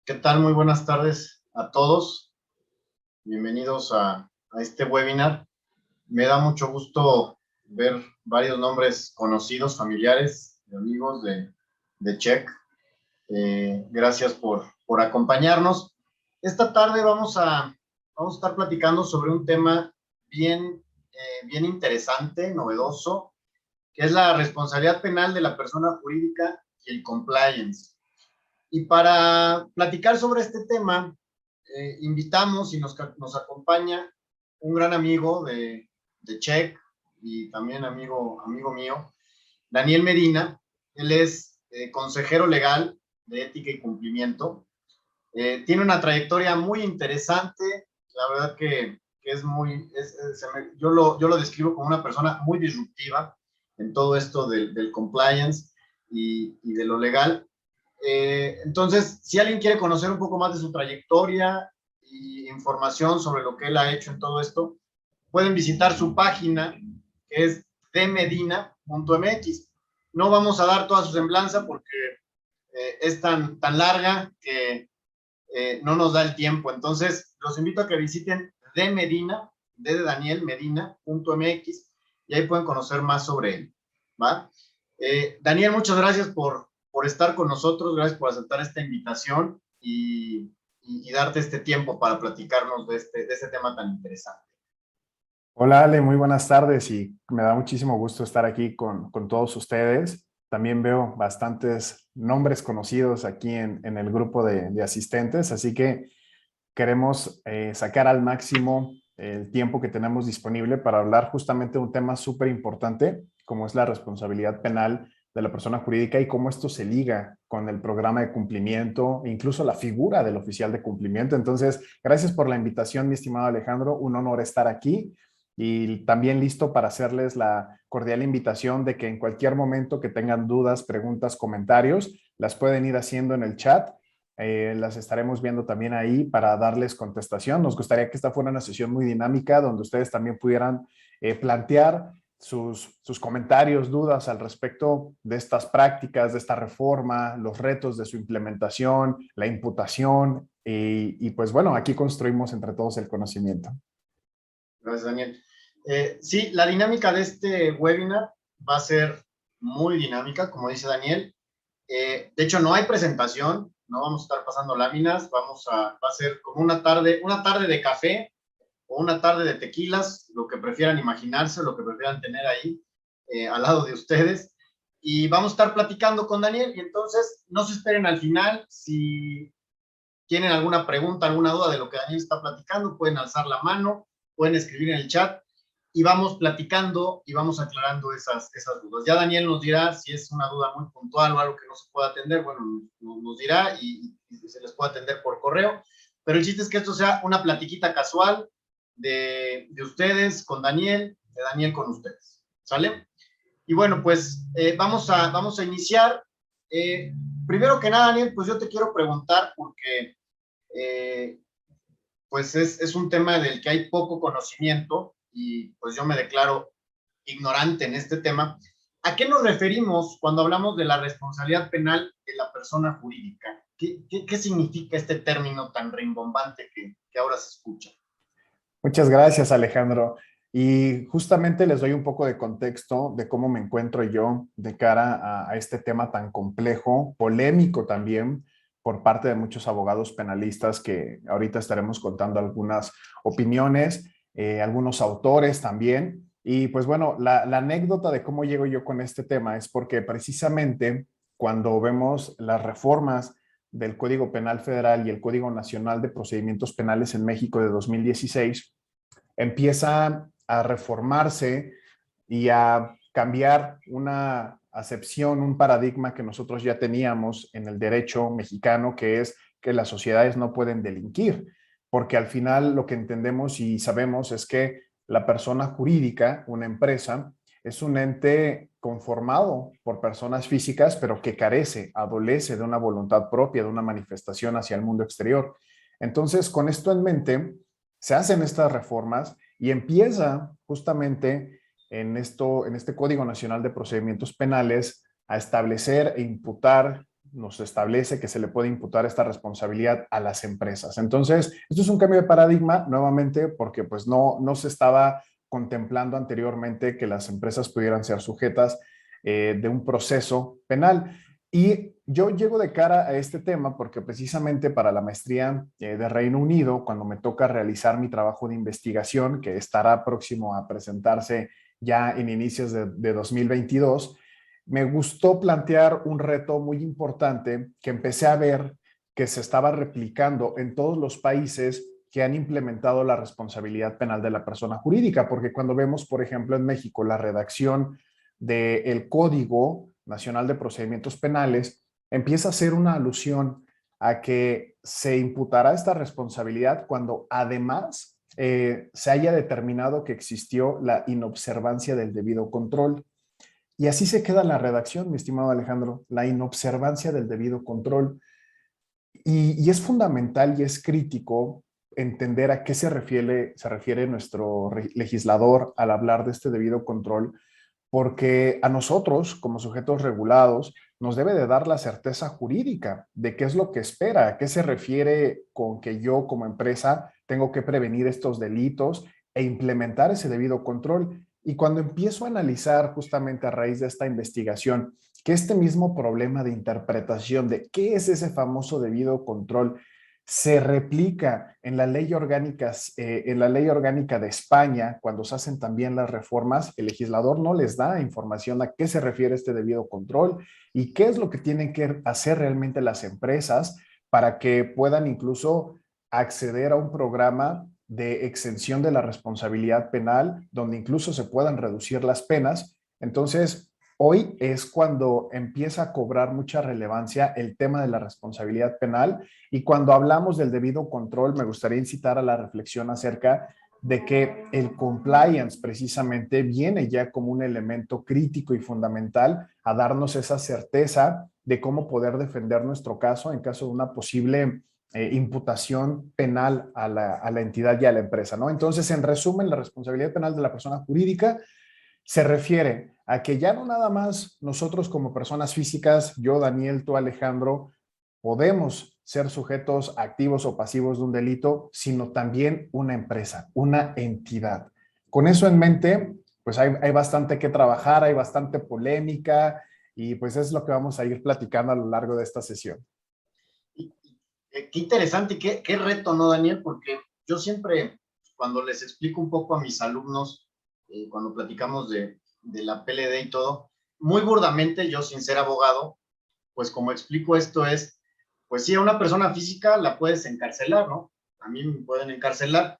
¿Qué tal? Muy buenas tardes a todos. Bienvenidos a este webinar. Me da mucho gusto ver varios nombres conocidos, familiares, amigos de Check. Gracias por acompañarnos. Esta tarde vamos a estar platicando sobre un tema bien interesante, novedoso, que es la responsabilidad penal de la persona jurídica y el compliance. Y para platicar sobre este tema, invitamos y nos acompaña un gran amigo de Check y también amigo mío, Daniel Medina. Él es consejero legal de ética y cumplimiento. Tiene una trayectoria muy interesante, la verdad que es muy, yo lo describo como una persona muy disruptiva en todo esto del compliance y de lo legal. Entonces, si alguien quiere conocer un poco más de su trayectoria y información sobre lo que él ha hecho en todo esto, pueden visitar su página, que es demedina.mx. No vamos a dar toda su semblanza porque es tan larga que no nos da el tiempo. Entonces, los invito a que visiten demedina, de Daniel, medina.mx, y ahí pueden conocer más sobre él. ¿Va? Daniel, muchas gracias por estar con nosotros, gracias por aceptar esta invitación y darte este tiempo para platicarnos de este tema tan interesante. Hola Ale, muy buenas tardes y me da muchísimo gusto estar aquí con todos ustedes. También veo bastantes nombres conocidos aquí en el grupo de asistentes, así que queremos sacar al máximo el tiempo que tenemos disponible para hablar justamente de un tema súper importante, como es la responsabilidad penal de la persona jurídica y cómo esto se liga con el programa de cumplimiento, incluso la figura del oficial de cumplimiento. Entonces, gracias por la invitación, mi estimado Alejandro. Un honor estar aquí y también listo para hacerles la cordial invitación de que en cualquier momento que tengan dudas, preguntas, comentarios, las pueden ir haciendo en el chat. Las estaremos viendo también ahí para darles contestación. Nos gustaría que esta fuera una sesión muy dinámica donde ustedes también pudieran plantear sus comentarios, dudas al respecto de estas prácticas, de esta reforma, los retos de su implementación, la imputación y pues bueno, aquí construimos entre todos el conocimiento. Gracias, Daniel. Sí, la dinámica de este webinar va a ser muy dinámica, como dice Daniel. De hecho, no hay presentación, no vamos a estar pasando láminas, va a ser como una tarde de café o una tarde de tequilas, lo que prefieran imaginarse, lo que prefieran tener ahí al lado de ustedes. Y vamos a estar platicando con Daniel y entonces no se esperen al final. Si tienen alguna pregunta, alguna duda de lo que Daniel está platicando, pueden alzar la mano, pueden escribir en el chat y vamos platicando y vamos aclarando esas dudas. Ya Daniel nos dirá si es una duda muy puntual o algo que no se pueda atender, bueno, nos dirá y se les puede atender por correo, pero el chiste es que esto sea una platiquita casual de ustedes con Daniel, de Daniel con ustedes, ¿sale? Y bueno, pues vamos a iniciar. Primero que nada, Daniel, pues yo te quiero preguntar porque pues es un tema del que hay poco conocimiento y pues yo me declaro ignorante en este tema. ¿A qué nos referimos cuando hablamos de la responsabilidad penal de la persona jurídica? ¿Qué significa este término tan rimbombante que ahora se escucha? Muchas gracias, Alejandro. Y justamente les doy un poco de contexto de cómo me encuentro yo de cara a este tema tan complejo, polémico también, por parte de muchos abogados penalistas que ahorita estaremos contando algunas opiniones, algunos autores también. Y pues bueno, la anécdota de cómo llego yo con este tema es porque precisamente cuando vemos las reformas del Código Penal Federal y el Código Nacional de Procedimientos Penales en México de 2016, empieza a reformarse y a cambiar una acepción, un paradigma que nosotros ya teníamos en el derecho mexicano, que es que las sociedades no pueden delinquir, porque al final lo que entendemos y sabemos es que la persona jurídica, una empresa, es un ente conformado por personas físicas, pero que adolece de una voluntad propia, de una manifestación hacia el mundo exterior. Entonces, con esto en mente, se hacen estas reformas y empieza justamente en este Código Nacional de Procedimientos Penales a establecer e imputar, nos establece que se le puede imputar esta responsabilidad a las empresas. Entonces, esto es un cambio de paradigma, nuevamente, porque pues no se estaba contemplando anteriormente que las empresas pudieran ser sujetas de un proceso penal. Y yo llego de cara a este tema porque precisamente para la maestría de Reino Unido, cuando me toca realizar mi trabajo de investigación, que estará próximo a presentarse ya en inicios de 2022, me gustó plantear un reto muy importante que empecé a ver que se estaba replicando en todos los países que han implementado la responsabilidad penal de la persona jurídica, porque cuando vemos, por ejemplo, en México la redacción del Código Nacional de Procedimientos Penales, empieza a ser una alusión a que se imputará esta responsabilidad cuando además se haya determinado que existió la inobservancia del debido control. Y así se queda la redacción, mi estimado Alejandro, la inobservancia del debido control. Y es fundamental y es crítico entender a qué se refiere nuestro legislador al hablar de este debido control, porque a nosotros, como sujetos regulados, nos debe de dar la certeza jurídica de qué es lo que espera, a qué se refiere con que yo como empresa tengo que prevenir estos delitos e implementar ese debido control. Y cuando empiezo a analizar justamente a raíz de esta investigación que este mismo problema de interpretación de qué es ese famoso debido control se replica en la ley orgánica de España, cuando se hacen también las reformas, el legislador no les da información a qué se refiere este debido control y qué es lo que tienen que hacer realmente las empresas para que puedan incluso acceder a un programa de exención de la responsabilidad penal, donde incluso se puedan reducir las penas. Entonces, hoy es cuando empieza a cobrar mucha relevancia el tema de la responsabilidad penal y cuando hablamos del debido control, me gustaría incitar a la reflexión acerca de que el compliance precisamente viene ya como un elemento crítico y fundamental a darnos esa certeza de cómo poder defender nuestro caso en caso de una posible imputación penal a la entidad y a la empresa, ¿no? Entonces, en resumen, la responsabilidad penal de la persona jurídica se refiere a que ya no nada más nosotros como personas físicas, yo, Daniel, tú, Alejandro, podemos ser sujetos activos o pasivos de un delito, sino también una empresa, una entidad. Con eso en mente, pues hay bastante que trabajar, hay bastante polémica y pues es lo que vamos a ir platicando a lo largo de esta sesión. Qué interesante y qué reto, ¿no, Daniel? Porque yo siempre, cuando les explico un poco a mis alumnos, cuando platicamos de la PLD y todo, muy burdamente, yo sin ser abogado, pues como explico esto es, pues sí, a una persona física la puedes encarcelar, ¿no? A mí me pueden encarcelar,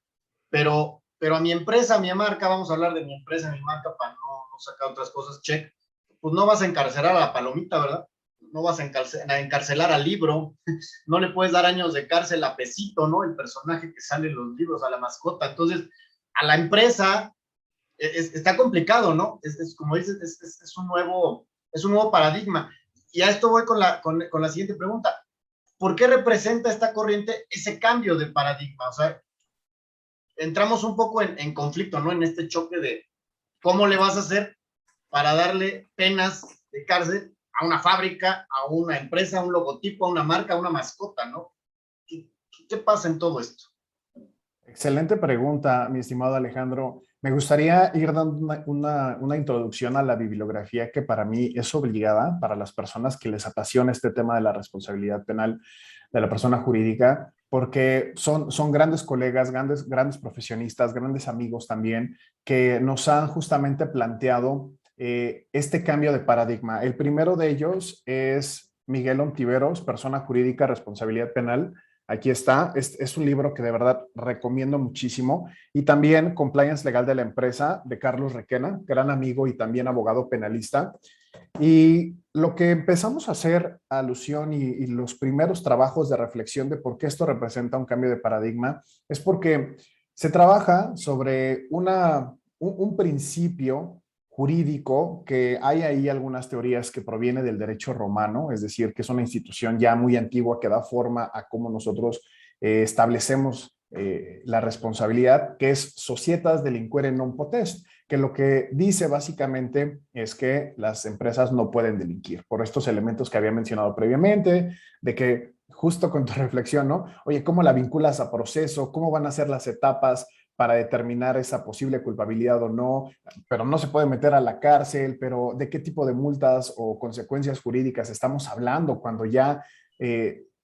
pero a mi empresa, a mi marca, vamos a hablar de mi empresa, mi marca, para no sacar otras cosas, check, pues no vas a encarcelar a la palomita, ¿verdad? No vas a encarcelar al libro, no le puedes dar años de cárcel a Pesito, ¿no? El personaje que sale en los libros, a la mascota. Entonces, a la empresa está complicado, ¿no? Como dices, es un nuevo paradigma. Y a esto voy con la siguiente pregunta. ¿Por qué representa esta corriente ese cambio de paradigma? O sea, entramos un poco en conflicto, ¿no? En este choque de cómo le vas a hacer para darle penas de cárcel a una fábrica, a una empresa, a un logotipo, a una marca, a una mascota, ¿no? ¿Qué pasa en todo esto? Excelente pregunta, mi estimado Alejandro. Me gustaría ir dando una introducción a la bibliografía que para mí es obligada para las personas que les apasiona este tema de la responsabilidad penal de la persona jurídica, porque son grandes colegas, grandes profesionistas, grandes amigos también, que nos han justamente planteado este cambio de paradigma. El primero de ellos es Miguel Ontiveros, persona jurídica, responsabilidad penal. Aquí está, es un libro que de verdad recomiendo muchísimo. Y también Compliance Legal de la Empresa, de Carlos Requena, gran amigo y también abogado penalista. Y lo que empezamos a hacer alusión y los primeros trabajos de reflexión de por qué esto representa un cambio de paradigma es porque se trabaja sobre un principio jurídico que hay ahí algunas teorías que proviene del derecho romano, es decir, que es una institución ya muy antigua que da forma a cómo nosotros establecemos la responsabilidad, que es societas delinquere non potest, que lo que dice básicamente es que las empresas no pueden delinquir por estos elementos que había mencionado previamente, de que justo con tu reflexión, ¿no? Oye, ¿cómo la vinculas a proceso? ¿Cómo van a ser las etapas para determinar esa posible culpabilidad o no? Pero no se puede meter a la cárcel, pero ¿de qué tipo de multas o consecuencias jurídicas estamos hablando cuando ya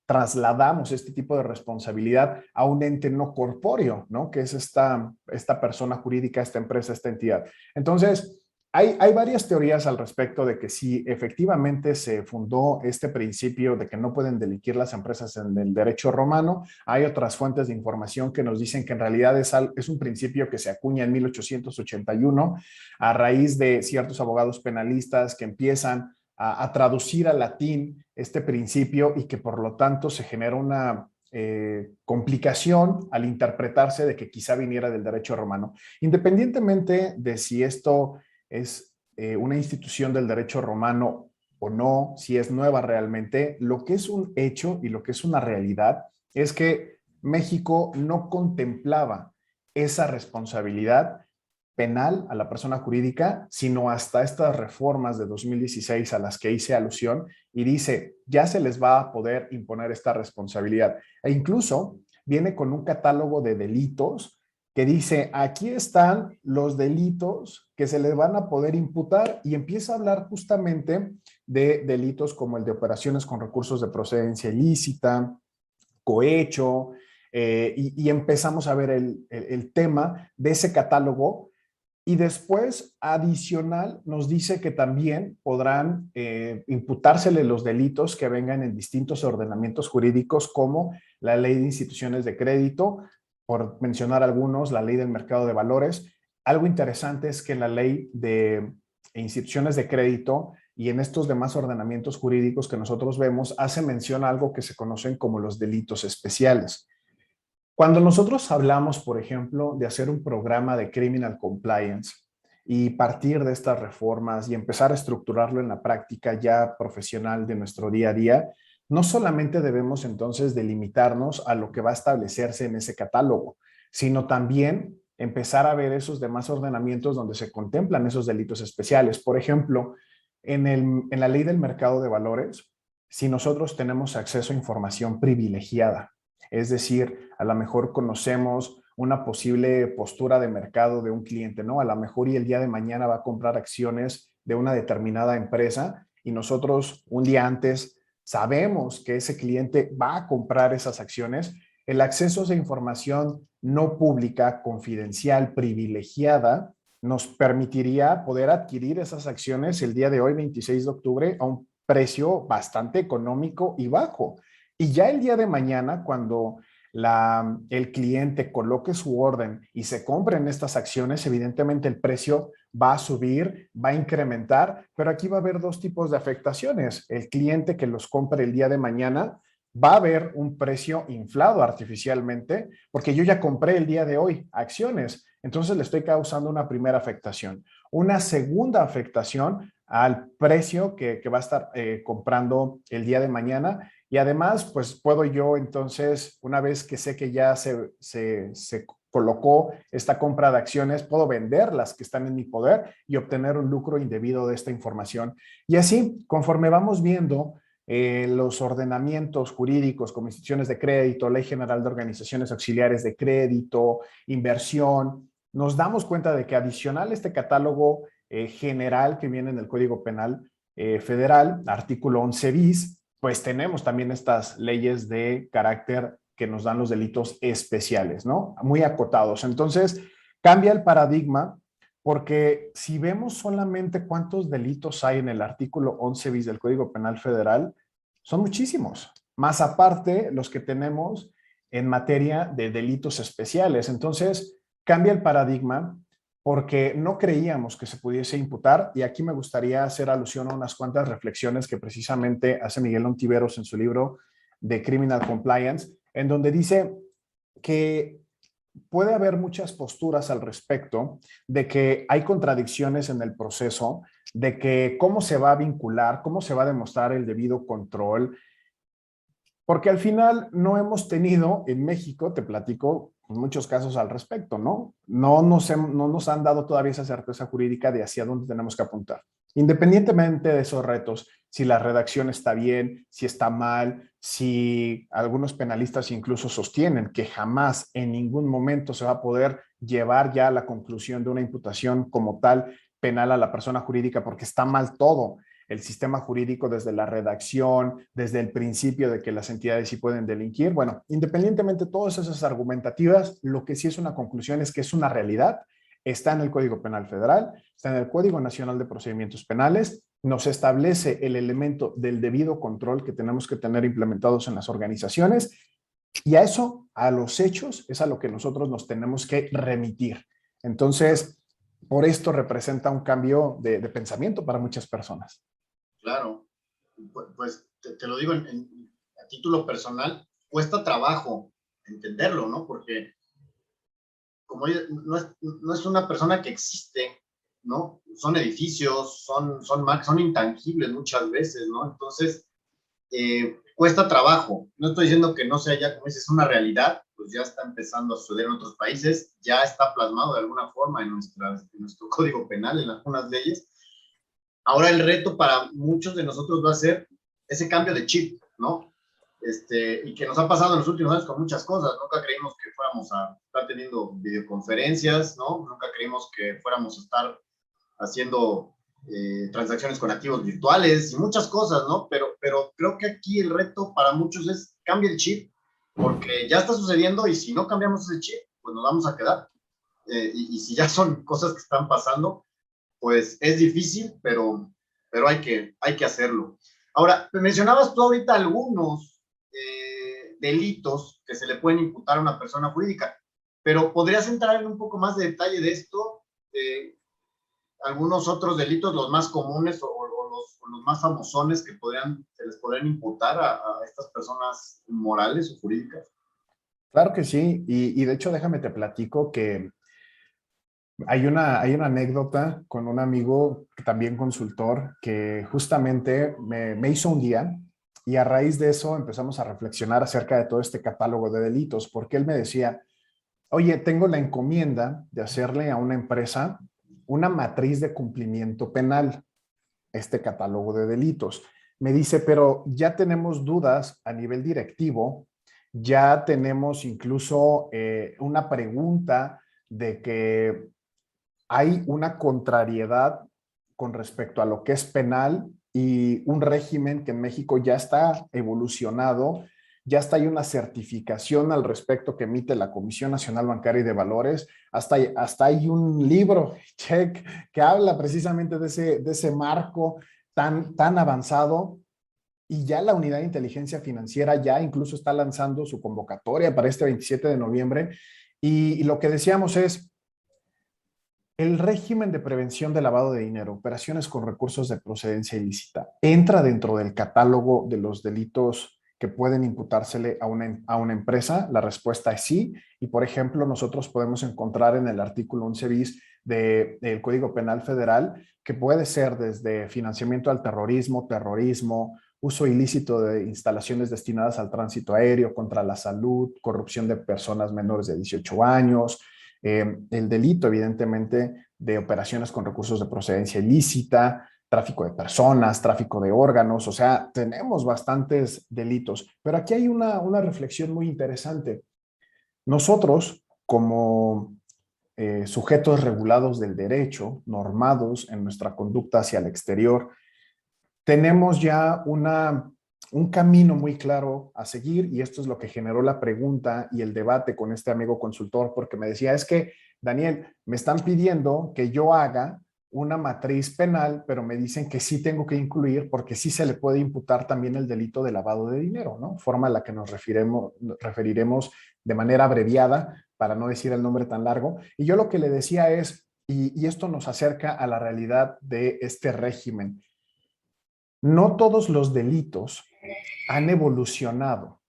trasladamos este tipo de responsabilidad a un ente no corpóreo, ¿no? Que es esta persona jurídica, esta empresa, esta entidad. Entonces, hay varias teorías al respecto de que si efectivamente se fundó este principio de que no pueden delinquir las empresas en el derecho romano, hay otras fuentes de información que nos dicen que en realidad es un principio que se acuña en 1881 a raíz de ciertos abogados penalistas que empiezan a traducir al latín este principio y que por lo tanto se genera una complicación al interpretarse de que quizá viniera del derecho romano. Independientemente de si esto es una institución del derecho romano o no, si es nueva realmente, lo que es un hecho y lo que es una realidad es que México no contemplaba esa responsabilidad penal a la persona jurídica, sino hasta estas reformas de 2016 a las que hice alusión y dice, ya se les va a poder imponer esta responsabilidad. E incluso viene con un catálogo de delitos que dice, aquí están los delitos que se les van a poder imputar y empieza a hablar justamente de delitos como el de operaciones con recursos de procedencia ilícita, cohecho, y empezamos a ver el tema de ese catálogo y después, adicional, nos dice que también podrán imputársele los delitos que vengan en distintos ordenamientos jurídicos como la ley de instituciones de crédito, por mencionar algunos, la ley del mercado de valores. Algo interesante es que la ley de instituciones de crédito y en estos demás ordenamientos jurídicos que nosotros vemos hace mención a algo que se conocen como los delitos especiales. Cuando nosotros hablamos, por ejemplo, de hacer un programa de criminal compliance y partir de estas reformas y empezar a estructurarlo en la práctica ya profesional de nuestro día a día, no solamente debemos entonces delimitarnos a lo que va a establecerse en ese catálogo, sino también empezar a ver esos demás ordenamientos donde se contemplan esos delitos especiales. Por ejemplo, en la ley del mercado de valores, si nosotros tenemos acceso a información privilegiada, es decir, a lo mejor conocemos una posible postura de mercado de un cliente, ¿no? A lo mejor y el día de mañana va a comprar acciones de una determinada empresa y nosotros un día antes sabemos que ese cliente va a comprar esas acciones. El acceso a esa información no pública, confidencial, privilegiada, nos permitiría poder adquirir esas acciones el día de hoy, 26 de octubre, a un precio bastante económico y bajo. Y ya el día de mañana, cuando el cliente coloque su orden y se compren estas acciones, evidentemente el precio va a subir, va a incrementar, pero aquí va a haber dos tipos de afectaciones. El cliente que los compre el día de mañana va a ver un precio inflado artificialmente porque yo ya compré el día de hoy acciones, entonces le estoy causando una primera afectación. Una segunda afectación al precio que va a estar comprando el día de mañana y además, pues puedo yo entonces, una vez que sé que ya se colocó esta compra de acciones, puedo vender las que están en mi poder y obtener un lucro indebido de esta información. Y así, conforme vamos viendo los ordenamientos jurídicos como instituciones de crédito, Ley General de Organizaciones Auxiliares de Crédito, inversión, nos damos cuenta de que adicional a este catálogo general que viene en el Código Penal Federal, artículo 11 bis, pues tenemos también estas leyes de carácter que nos dan los delitos especiales, ¿no? Muy acotados. Entonces, cambia el paradigma porque si vemos solamente cuántos delitos hay en el artículo 11 bis del Código Penal Federal, son muchísimos. Más aparte, los que tenemos en materia de delitos especiales. Entonces, cambia el paradigma porque no creíamos que se pudiese imputar y aquí me gustaría hacer alusión a unas cuantas reflexiones que precisamente hace Miguel Ontiveros en su libro de Criminal Compliance, en donde dice que puede haber muchas posturas al respecto de que hay contradicciones en el proceso, de que cómo se va a vincular, cómo se va a demostrar el debido control, porque al final no hemos tenido en México, te platico, muchos casos al respecto, ¿no? No nos han dado todavía esa certeza jurídica de hacia dónde tenemos que apuntar. Independientemente de esos retos, si la redacción está bien, si está mal, si algunos penalistas incluso sostienen que jamás en ningún momento se va a poder llevar ya a la conclusión de una imputación como tal penal a la persona jurídica porque está mal todo el sistema jurídico desde la redacción, desde el principio de que las entidades sí pueden delinquir. Bueno, independientemente de todas esas argumentativas, lo que sí es una conclusión es que es una realidad, está en el Código Penal Federal, está en el Código Nacional de Procedimientos Penales, nos establece el elemento del debido control que tenemos que tener implementados en las organizaciones y a eso, a los hechos, es a lo que nosotros nos tenemos que remitir. Entonces, por esto representa un cambio de pensamiento para muchas personas. Claro, pues te lo digo a título personal, cuesta trabajo entenderlo, ¿no? Porque como no es una persona que existe, ¿no? Son edificios, son intangibles muchas veces, ¿no? Entonces, cuesta trabajo. No estoy diciendo que no sea ya, como dices, una realidad, pues ya está empezando a suceder en otros países, ya está plasmado de alguna forma en nuestro código penal, en algunas leyes. Ahora el reto para muchos de nosotros va a ser ese cambio de chip, ¿no? Y que nos ha pasado en los últimos años con muchas cosas. Nunca creímos que fuéramos a estar teniendo videoconferencias, ¿no? Nunca creímos que fuéramos a estar haciendo transacciones con activos virtuales y muchas cosas, ¿no? Pero creo que aquí el reto para muchos es cambia el chip, porque ya está sucediendo y si no cambiamos ese chip, pues nos vamos a quedar. Y si ya son cosas que están pasando, pues es difícil, pero hay que hacerlo. Ahora, mencionabas tú ahorita algunos delitos que se le pueden imputar a una persona jurídica, pero ¿podrías entrar en un poco más de detalle de esto? Algunos otros delitos, los más comunes o los más famosones que se les podrían imputar a estas personas morales o jurídicas. Claro que sí, y de hecho déjame te platico que hay una anécdota con un amigo, también consultor, que justamente me hizo un día y a raíz de eso empezamos a reflexionar acerca de todo este catálogo de delitos, porque él me decía, oye, tengo la encomienda de hacerle a una empresa una matriz de cumplimiento penal, este catálogo de delitos. Me dice, pero ya tenemos dudas a nivel directivo, ya tenemos incluso una pregunta de que hay una contrariedad con respecto a lo que es penal y un régimen que en México ya está evolucionado, ya está hay una certificación al respecto que emite la Comisión Nacional Bancaria y de Valores, hasta hay un libro, check, que habla precisamente de ese marco tan avanzado y ya la Unidad de Inteligencia Financiera ya incluso está lanzando su convocatoria para este 27 de noviembre y lo que decíamos es, el régimen de prevención de lavado de dinero, operaciones con recursos de procedencia ilícita, ¿entra dentro del catálogo de los delitos que pueden imputársele a una empresa? La respuesta es sí. Y, por ejemplo, nosotros podemos encontrar en el artículo 11 bis del Código Penal Federal que puede ser desde financiamiento al terrorismo, terrorismo, uso ilícito de instalaciones destinadas al tránsito aéreo, contra la salud, corrupción de personas menores de 18 años, el delito, evidentemente, de operaciones con recursos de procedencia ilícita, tráfico de personas, tráfico de órganos, o sea, tenemos bastantes delitos. Pero aquí hay una reflexión muy interesante. Nosotros, como sujetos regulados del derecho, normados en nuestra conducta hacia el exterior, tenemos ya un camino muy claro a seguir y esto es lo que generó la pregunta y el debate con este amigo consultor, porque me decía, es que, Daniel, me están pidiendo que yo haga una matriz penal, pero me dicen que sí tengo que incluir porque sí se le puede imputar también el delito de lavado de dinero, ¿no? Forma a la que nos referiremos de manera abreviada para no decir el nombre tan largo. Y yo lo que le decía es, y esto nos acerca a la realidad de este régimen, no todos los delitos han evolucionado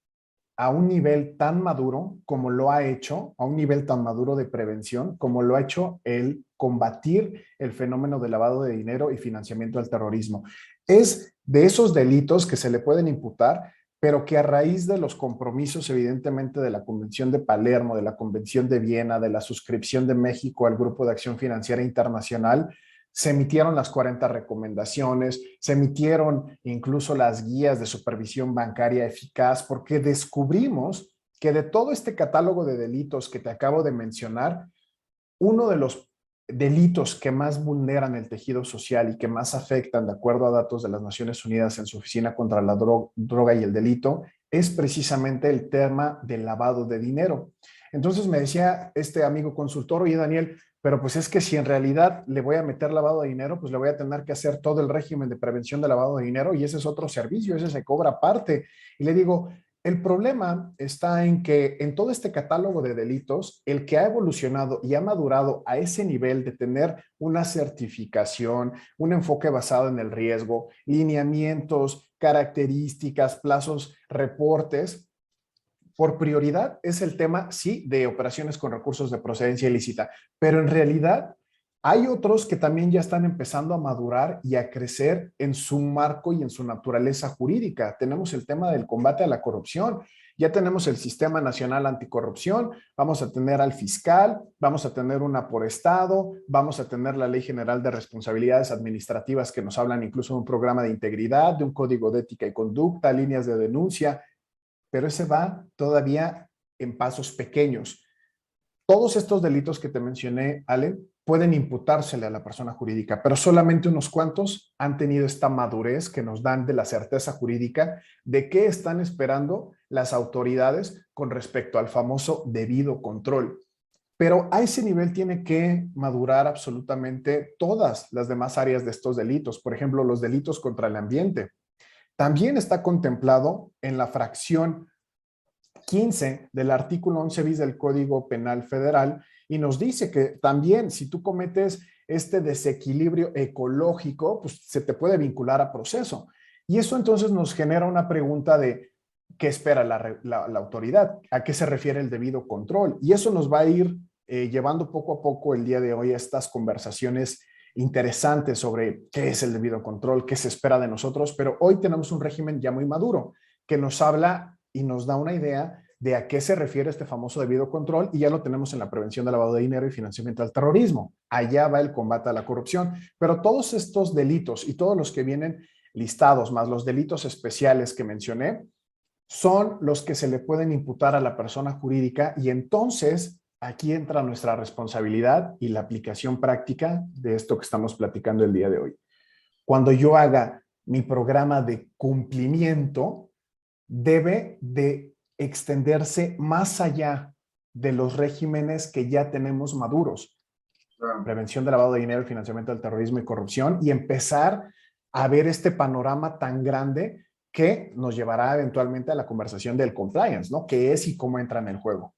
a un nivel tan maduro como lo ha hecho, a un nivel tan maduro de prevención como lo ha hecho el combatir el fenómeno de lavado de dinero y financiamiento al terrorismo. Es de esos delitos que se le pueden imputar, pero que a raíz de los compromisos, evidentemente, de la Convención de Palermo, de la Convención de Viena, de la suscripción de México al Grupo de Acción Financiera Internacional, se emitieron las 40 recomendaciones, se emitieron incluso las guías de supervisión bancaria eficaz, porque descubrimos que de todo este catálogo de delitos que te acabo de mencionar, uno de los delitos que más vulneran el tejido social y que más afectan, de acuerdo a datos de las Naciones Unidas en su Oficina contra la Droga y el Delito, es precisamente el tema del lavado de dinero. Entonces me decía este amigo consultor, oye Daniel, pero pues es que si en realidad le voy a meter lavado de dinero, pues le voy a tener que hacer todo el régimen de prevención de lavado de dinero y ese es otro servicio, ese se cobra aparte. Y le digo, el problema está en que en todo este catálogo de delitos, el que ha evolucionado y ha madurado a ese nivel de tener una certificación, un enfoque basado en el riesgo, lineamientos, características, plazos, reportes, por prioridad es el tema, sí, de operaciones con recursos de procedencia ilícita, pero en realidad hay otros que también ya están empezando a madurar y a crecer en su marco y en su naturaleza jurídica. Tenemos el tema del combate a la corrupción, ya tenemos el Sistema Nacional Anticorrupción, vamos a tener al fiscal, vamos a tener una por estado, vamos a tener la Ley General de Responsabilidades Administrativas que nos hablan incluso de un programa de integridad, de un código de ética y conducta, líneas de denuncia, pero ese va todavía en pasos pequeños. Todos estos delitos que te mencioné, Ale, pueden imputársele a la persona jurídica, pero solamente unos cuantos han tenido esta madurez que nos dan de la certeza jurídica de qué están esperando las autoridades con respecto al famoso debido control. Pero a ese nivel tiene que madurar absolutamente todas las demás áreas de estos delitos. Por ejemplo, los delitos contra el ambiente. También está contemplado en la fracción 15 del artículo 11 bis del Código Penal Federal y nos dice que también si tú cometes este desequilibrio ecológico, pues se te puede vincular a proceso. Y eso entonces nos genera una pregunta de qué espera la autoridad, a qué se refiere el debido control. Y eso nos va a ir llevando poco a poco el día de hoy a estas conversaciones interesantes sobre qué es el debido control, qué se espera de nosotros, pero hoy tenemos un régimen ya muy maduro que nos habla y nos da una idea de a qué se refiere este famoso debido control y ya lo tenemos en la prevención del lavado de dinero y financiamiento al terrorismo. Allá va el combate a la corrupción, pero todos estos delitos y todos los que vienen listados, más los delitos especiales que mencioné, son los que se le pueden imputar a la persona jurídica y entonces aquí entra nuestra responsabilidad y la aplicación práctica de esto que estamos platicando el día de hoy. Cuando yo haga mi programa de cumplimiento, debe de extenderse más allá de los regímenes que ya tenemos maduros. Prevención de lavado de dinero, financiamiento del terrorismo y corrupción, y empezar a ver este panorama tan grande que nos llevará eventualmente a la conversación del compliance, ¿no? ¿Qué es y cómo entra en el juego?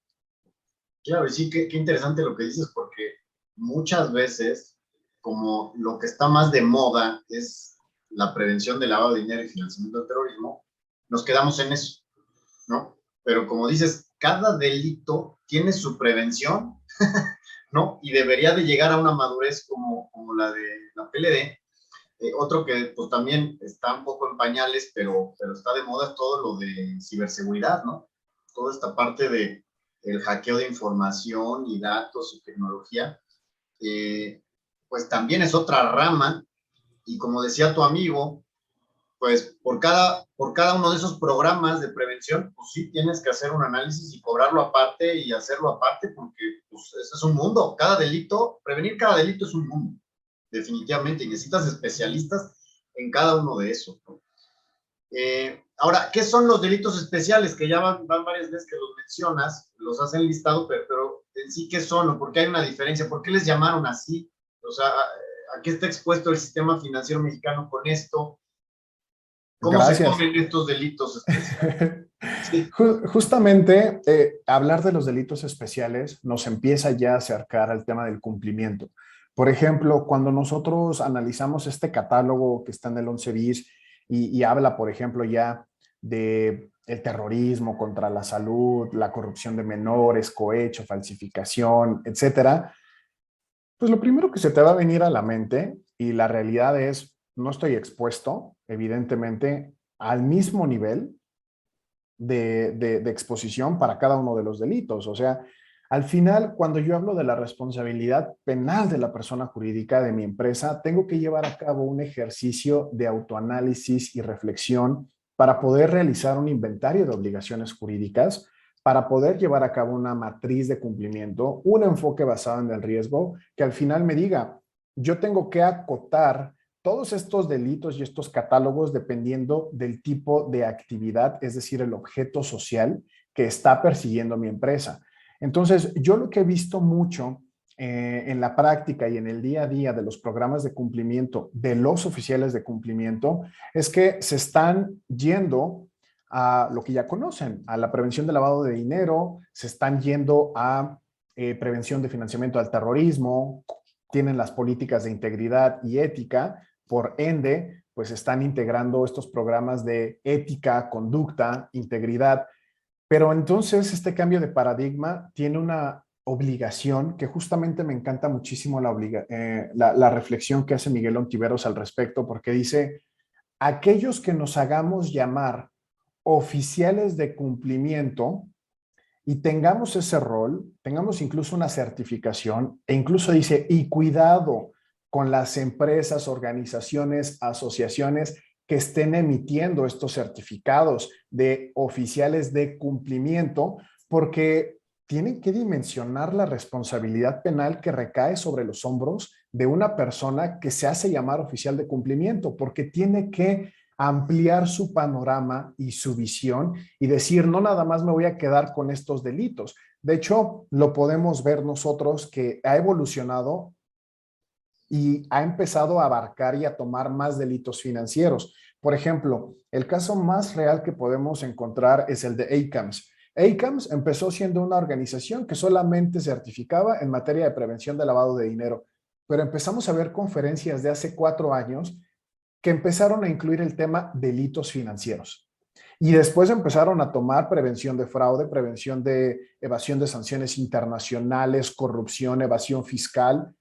Claro, y sí, qué interesante lo que dices, porque muchas veces, como lo que está más de moda es la prevención del lavado de dinero y financiamiento del terrorismo, nos quedamos en eso, ¿no? Pero como dices, cada delito tiene su prevención, ¿no? Y debería de llegar a una madurez como la de la PLD. Otro que pues también está un poco en pañales, pero está de moda, es todo lo de ciberseguridad, ¿no? Toda esta parte de el hackeo de información y datos y tecnología, pues también es otra rama. Y como decía tu amigo, pues por cada uno de esos programas de prevención, pues sí tienes que hacer un análisis y cobrarlo aparte y hacerlo aparte, porque pues ese es un mundo. Prevenir cada delito es un mundo, definitivamente, y necesitas especialistas en cada uno de esos, ¿no? Ahora, ¿qué son los delitos especiales? Que ya van varias veces que los mencionas, los has enlistado, pero en sí, ¿qué son? ¿Por qué hay una diferencia? ¿Por qué les llamaron así? O sea, ¿a qué está expuesto el sistema financiero mexicano con esto? ¿Cómo se Gracias. comen estos delitos especiales? Sí. Justamente hablar de los delitos especiales nos empieza ya a acercar al tema del cumplimiento. Por ejemplo, cuando nosotros analizamos este catálogo que está en el 11 bis y habla, por ejemplo, ya de el terrorismo, contra la salud, la corrupción de menores, cohecho, falsificación, etcétera, pues lo primero que se te va a venir a la mente, y la realidad es, no estoy expuesto, evidentemente, al mismo nivel de exposición para cada uno de los delitos. O sea, al final, cuando yo hablo de la responsabilidad penal de la persona jurídica de mi empresa, tengo que llevar a cabo un ejercicio de autoanálisis y reflexión para poder realizar un inventario de obligaciones jurídicas, para poder llevar a cabo una matriz de cumplimiento, un enfoque basado en el riesgo, que al final me diga, yo tengo que acotar todos estos delitos y estos catálogos dependiendo del tipo de actividad, es decir, el objeto social que está persiguiendo mi empresa. Entonces, yo lo que he visto mucho en la práctica y en el día a día de los programas de cumplimiento de los oficiales de cumplimiento es que se están yendo a lo que ya conocen, a la prevención de lavado de dinero, se están yendo a prevención de financiamiento al terrorismo, tienen las políticas de integridad y ética, por ende, pues están integrando estos programas de ética, conducta, integridad. Pero entonces este cambio de paradigma tiene una obligación que justamente me encanta muchísimo la reflexión que hace Miguel Ontiveros al respecto, porque dice, aquellos que nos hagamos llamar oficiales de cumplimiento y tengamos ese rol, tengamos incluso una certificación, e incluso dice, y cuidado con las empresas, organizaciones, asociaciones que estén emitiendo estos certificados de oficiales de cumplimiento, porque tienen que dimensionar la responsabilidad penal que recae sobre los hombros de una persona que se hace llamar oficial de cumplimiento, porque tiene que ampliar su panorama y su visión y decir, no nada más me voy a quedar con estos delitos. De hecho, lo podemos ver nosotros que ha evolucionado y ha empezado a abarcar y a tomar más delitos financieros. Por ejemplo, el caso más real que podemos encontrar es el de ACAMS. ACAMS empezó siendo una organización que solamente certificaba en materia de prevención de lavado de dinero, pero empezamos a ver conferencias de hace 4 años que empezaron a incluir el tema delitos financieros. Y después empezaron a tomar prevención de fraude, prevención de evasión de sanciones internacionales, corrupción, evasión fiscal.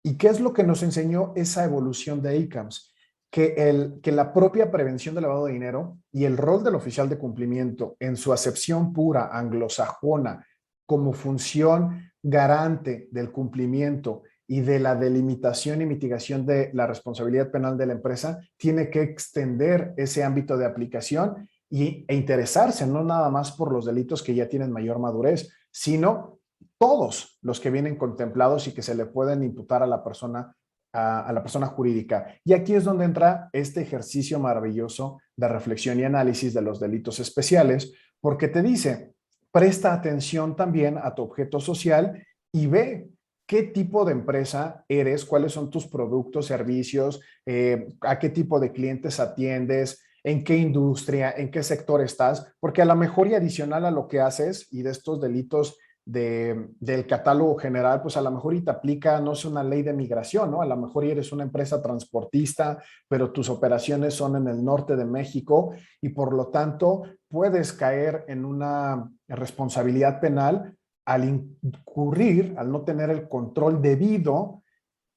¿Y qué es lo que nos enseñó esa evolución de ICAMS? Que la propia prevención de lavado de dinero y el rol del oficial de cumplimiento en su acepción pura anglosajona como función garante del cumplimiento y de la delimitación y mitigación de la responsabilidad penal de la empresa, tiene que extender ese ámbito de aplicación e interesarse no nada más por los delitos que ya tienen mayor madurez, sino todos los que vienen contemplados y que se le pueden imputar a la persona jurídica. Y aquí es donde entra este ejercicio maravilloso de reflexión y análisis de los delitos especiales, porque te dice, presta atención también a tu objeto social y ve qué tipo de empresa eres, cuáles son tus productos, servicios, a qué tipo de clientes atiendes, en qué industria, en qué sector estás, porque a lo mejor y adicional a lo que haces y de estos delitos del catálogo general, pues a lo mejor y te aplica, no es una ley de migración, ¿no? A lo mejor y eres una empresa transportista, pero tus operaciones son en el norte de México y por lo tanto puedes caer en una responsabilidad penal al incurrir, al no tener el control debido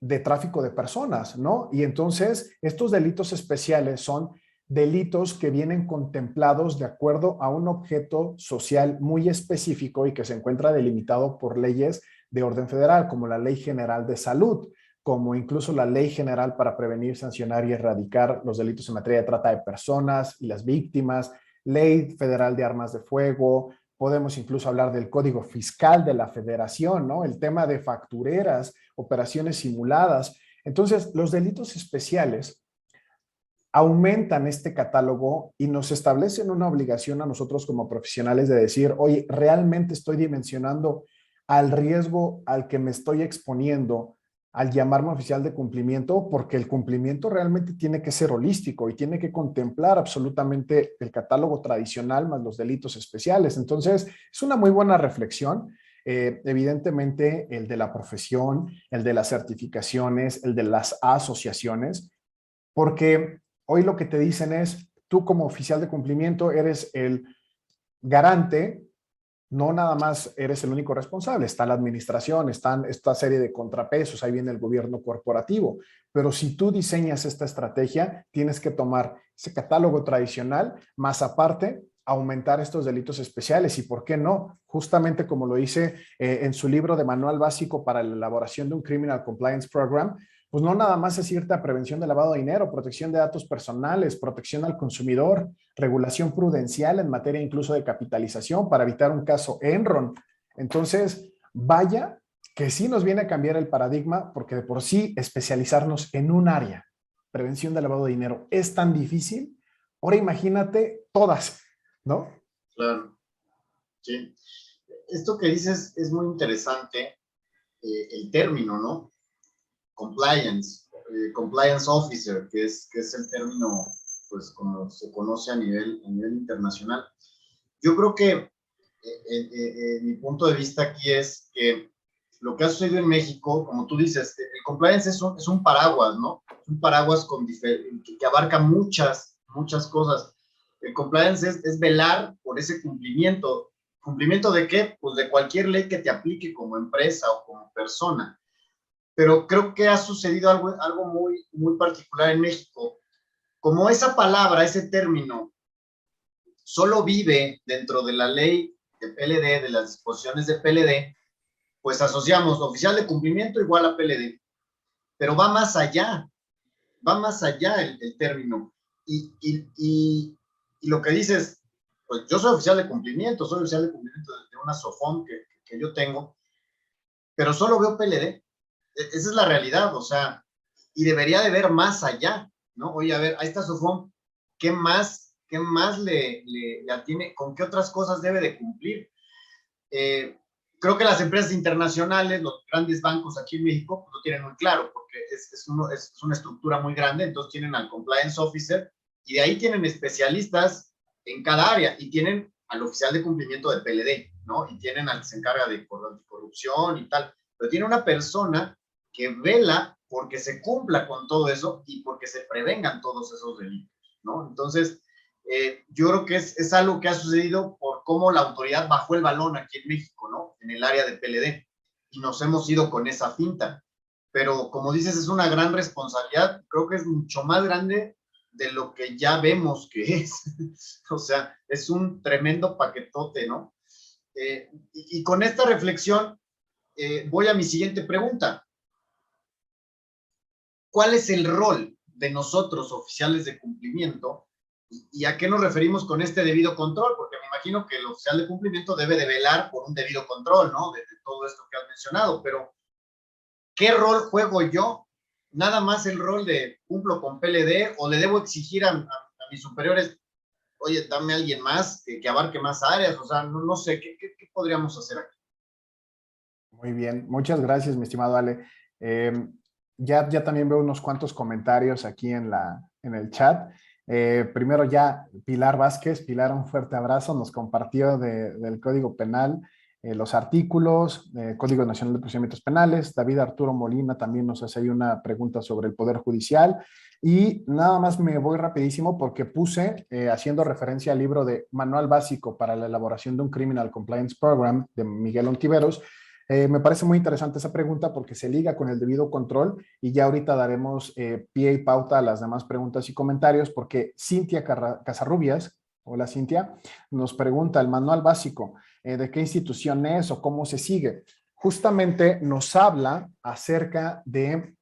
de tráfico de personas, ¿no? Y entonces estos delitos especiales son delitos que vienen contemplados de acuerdo a un objeto social muy específico y que se encuentra delimitado por leyes de orden federal, como la Ley General de Salud, como incluso la Ley General para prevenir, sancionar y erradicar los delitos en materia de trata de personas y las víctimas, Ley Federal de Armas de Fuego. Podemos incluso hablar del Código Fiscal de la Federación, ¿no? El tema de factureras, operaciones simuladas. Entonces, los delitos especiales aumentan este catálogo y nos establecen una obligación a nosotros como profesionales de decir, oye, realmente estoy dimensionando al riesgo al que me estoy exponiendo al llamarme oficial de cumplimiento, porque el cumplimiento realmente tiene que ser holístico y tiene que contemplar absolutamente el catálogo tradicional más los delitos especiales. Entonces, es una muy buena reflexión. Evidentemente, el de la profesión, el de las certificaciones, el de las asociaciones, porque hoy lo que te dicen es, tú como oficial de cumplimiento eres el garante, no nada más eres el único responsable, está la administración, están esta serie de contrapesos, ahí viene el gobierno corporativo, pero si tú diseñas esta estrategia, tienes que tomar ese catálogo tradicional, más aparte, aumentar estos delitos especiales y por qué no, justamente como lo hice en su libro de manual básico para la elaboración de un Criminal Compliance Program, pues no nada más es irte a prevención de lavado de dinero, protección de datos personales, protección al consumidor, regulación prudencial en materia incluso de capitalización para evitar un caso Enron. Entonces, vaya que sí nos viene a cambiar el paradigma porque de por sí especializarnos en un área, prevención de lavado de dinero, es tan difícil. Ahora imagínate todas, ¿no? Claro, sí. Esto que dices es muy interesante, el término, ¿no? Compliance officer, que es el término, pues como se conoce a nivel internacional. Yo creo que mi punto de vista aquí es que lo que ha sucedido en México, como tú dices, el compliance es un paraguas, ¿no? Es un paraguas que abarca muchas cosas. El compliance es velar por ese cumplimiento. ¿Cumplimiento de qué? Pues de cualquier ley que te aplique como empresa o como persona. Pero creo que ha sucedido algo muy particular en México. Como esa palabra, ese término, solo vive dentro de la ley de PLD, de las disposiciones de PLD, pues asociamos oficial de cumplimiento igual a PLD. Pero va más allá el término. Y lo que dices, pues yo soy oficial de cumplimiento de una SOFOM que yo tengo, pero solo veo PLD. Esa es la realidad, o sea, y debería de ver más allá, ¿no? Oye, a ver, a esta SOFOM, ¿qué más le atiene? ¿Con qué otras cosas debe de cumplir? Eh, Creo que las empresas internacionales, los grandes bancos aquí en México, pues lo tienen muy claro, porque es una estructura muy grande, entonces tienen al compliance officer y de ahí tienen especialistas en cada área y tienen al oficial de cumplimiento de PLD, ¿no? Y tienen al que se encarga de corrupción y tal, pero tiene una persona que vela porque se cumpla con todo eso y porque se prevengan todos esos delitos, ¿no? Entonces, yo creo que es algo que ha sucedido por cómo la autoridad bajó el balón aquí en México, ¿no? En el área de PLD. Y nos hemos ido con esa finta. Pero como dices, es una gran responsabilidad. Creo que es mucho más grande de lo que ya vemos que es. O sea, es un tremendo paquetote, ¿no? Y con esta reflexión, voy a mi siguiente pregunta. ¿Cuál es el rol de nosotros, oficiales de cumplimiento, y a qué nos referimos con este debido control? Porque me imagino que el oficial de cumplimiento debe de velar por un debido control, ¿no? De todo esto que has mencionado, pero ¿qué rol juego yo? ¿Nada más el rol de cumplo con PLD o le debo exigir a mis superiores, oye, dame a alguien más que abarque más áreas? O sea, no sé, ¿qué podríamos hacer aquí? Muy bien, muchas gracias, mi estimado Ale. Ya también veo unos cuantos comentarios aquí en el chat. Primero ya Pilar Vázquez, Pilar, un fuerte abrazo, nos compartió del Código Penal, los artículos, Código Nacional de Procedimientos Penales. David Arturo Molina también nos hace ahí una pregunta sobre el Poder Judicial. Y nada más me voy rapidísimo porque puse, haciendo referencia al libro de Manual Básico para la elaboración de un Criminal Compliance Program de Miguel Ontiveros. Me parece muy interesante esa pregunta porque se liga con el debido control y ya ahorita daremos pie y pauta a las demás preguntas y comentarios porque Cintia Casarrubias, hola Cintia, nos pregunta el manual básico, ¿de qué institución es o cómo se sigue? Justamente nos habla acerca de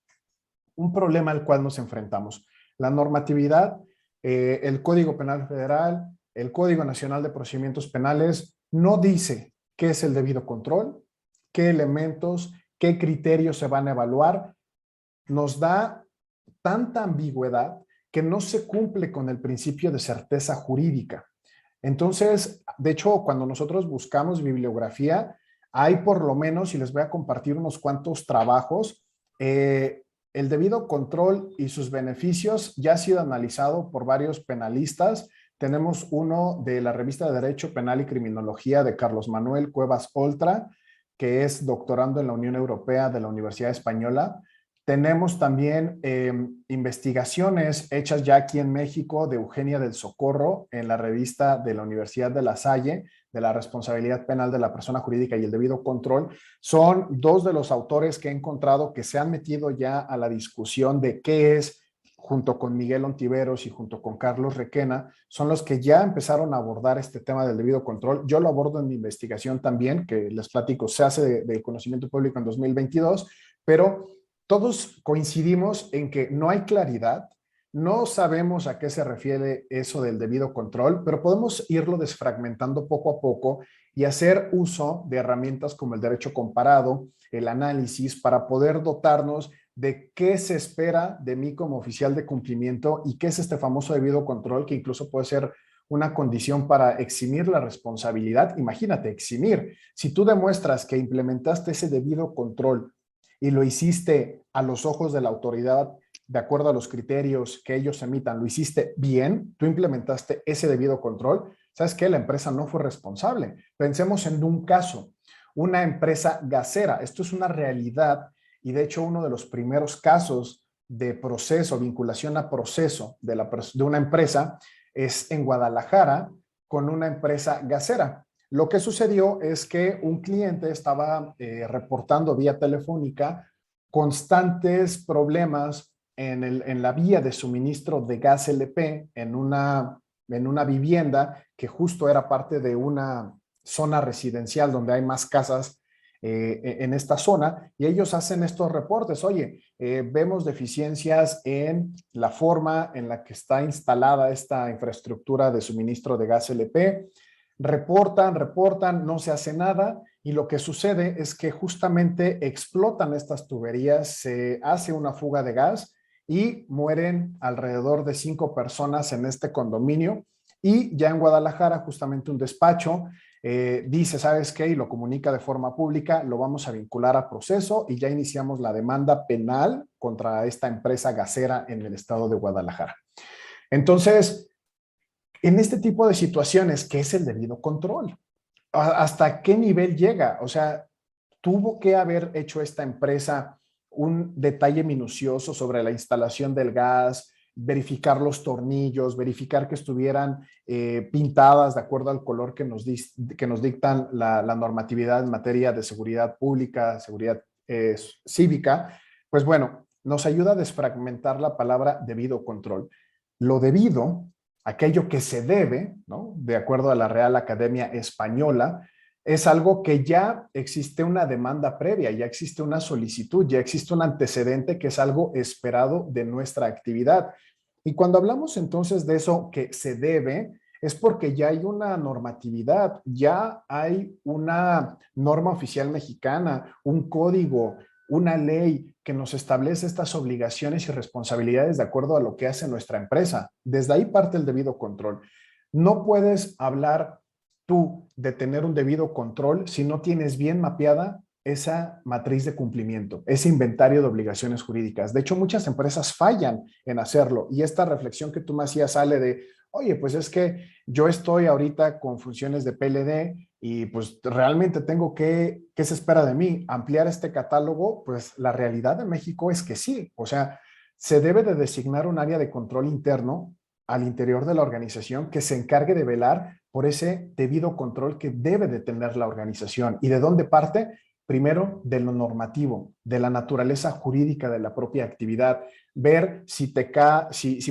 un problema al cual nos enfrentamos. La normatividad, el Código Penal Federal, el Código Nacional de Procedimientos Penales no dice qué es el debido control, qué elementos, qué criterios se van a evaluar. Nos da tanta ambigüedad que no se cumple con el principio de certeza jurídica. Entonces, de hecho, cuando nosotros buscamos bibliografía, hay por lo menos, y les voy a compartir unos cuantos trabajos, el debido control y sus beneficios ya ha sido analizado por varios penalistas. Tenemos uno de la revista de Derecho Penal y Criminología de Carlos Manuel Cuevas Oltra, que es doctorando en la Unión Europea de la Universidad Española, Tenemos también investigaciones hechas ya aquí en México de Eugenia del Socorro en la revista de la Universidad de La Salle, de la responsabilidad penal de la persona jurídica y el debido control. Son dos de los autores que he encontrado que se han metido ya a la discusión de qué es, junto con Miguel Ontiveros y junto con Carlos Requena, son los que ya empezaron a abordar este tema del debido control. Yo lo abordo en mi investigación también, que les platico, se hace de conocimiento público en 2022, pero todos coincidimos en que no hay claridad, no sabemos a qué se refiere eso del debido control, pero podemos irlo desfragmentando poco a poco y hacer uso de herramientas como el derecho comparado, el análisis, para poder dotarnos de qué se espera de mí como oficial de cumplimiento y qué es este famoso debido control, que incluso puede ser una condición para eximir la responsabilidad. Imagínate, eximir. Si tú demuestras que implementaste ese debido control y lo hiciste a los ojos de la autoridad, de acuerdo a los criterios que ellos emitan, lo hiciste bien, tú implementaste ese debido control, ¿sabes qué? La empresa no fue responsable. Pensemos en un caso, una empresa gasera. Esto es una realidad y de hecho uno de los primeros casos de proceso, vinculación a proceso de una empresa es en Guadalajara con una empresa gasera. Lo que sucedió es que un cliente estaba reportando vía telefónica constantes problemas en la vía de suministro de gas LP en una vivienda que justo era parte de una zona residencial donde hay más casas en esta zona, y ellos hacen estos reportes. Oye, vemos deficiencias en la forma en la que está instalada esta infraestructura de suministro de gas LP. Reportan, no se hace nada, y lo que sucede es que justamente explotan estas tuberías, se hace una fuga de gas y mueren alrededor de 5 personas en este condominio. Y ya en Guadalajara, justamente un despacho dice, ¿sabes qué? Y lo comunica de forma pública, lo vamos a vincular a proceso y ya iniciamos la demanda penal contra esta empresa gasera en el estado de Guadalajara. Entonces, en este tipo de situaciones, ¿qué es el debido control? ¿Hasta qué nivel llega? O sea, tuvo que haber hecho esta empresa un detalle minucioso sobre la instalación del gas, verificar los tornillos, verificar que estuvieran pintadas de acuerdo al color que nos dictan la normatividad en materia de seguridad pública, seguridad cívica. Pues bueno, nos ayuda a desfragmentar la palabra debido control. Lo debido, aquello que se debe, ¿no? De acuerdo a la Real Academia Española, es algo que ya existe una demanda previa, ya existe una solicitud, ya existe un antecedente que es algo esperado de nuestra actividad. Y cuando hablamos entonces de eso que se debe, es porque ya hay una normatividad, ya hay una norma oficial mexicana, un código, una ley que nos establece estas obligaciones y responsabilidades de acuerdo a lo que hace nuestra empresa. Desde ahí parte el debido control. No puedes hablar tú de tener un debido control si no tienes bien mapeada esa matriz de cumplimiento, ese inventario de obligaciones jurídicas. De hecho, muchas empresas fallan en hacerlo, y esta reflexión que tú me hacías sale de, oye, pues es que yo estoy ahorita con funciones de PLD y pues realmente tengo ¿qué se espera de mí? Ampliar este catálogo. Pues la realidad de México es que sí, o sea, se debe de designar un área de control interno al interior de la organización que se encargue de velar por ese debido control que debe de tener la organización. ¿Y de dónde parte? Primero, de lo normativo, de la naturaleza jurídica de la propia actividad, ver si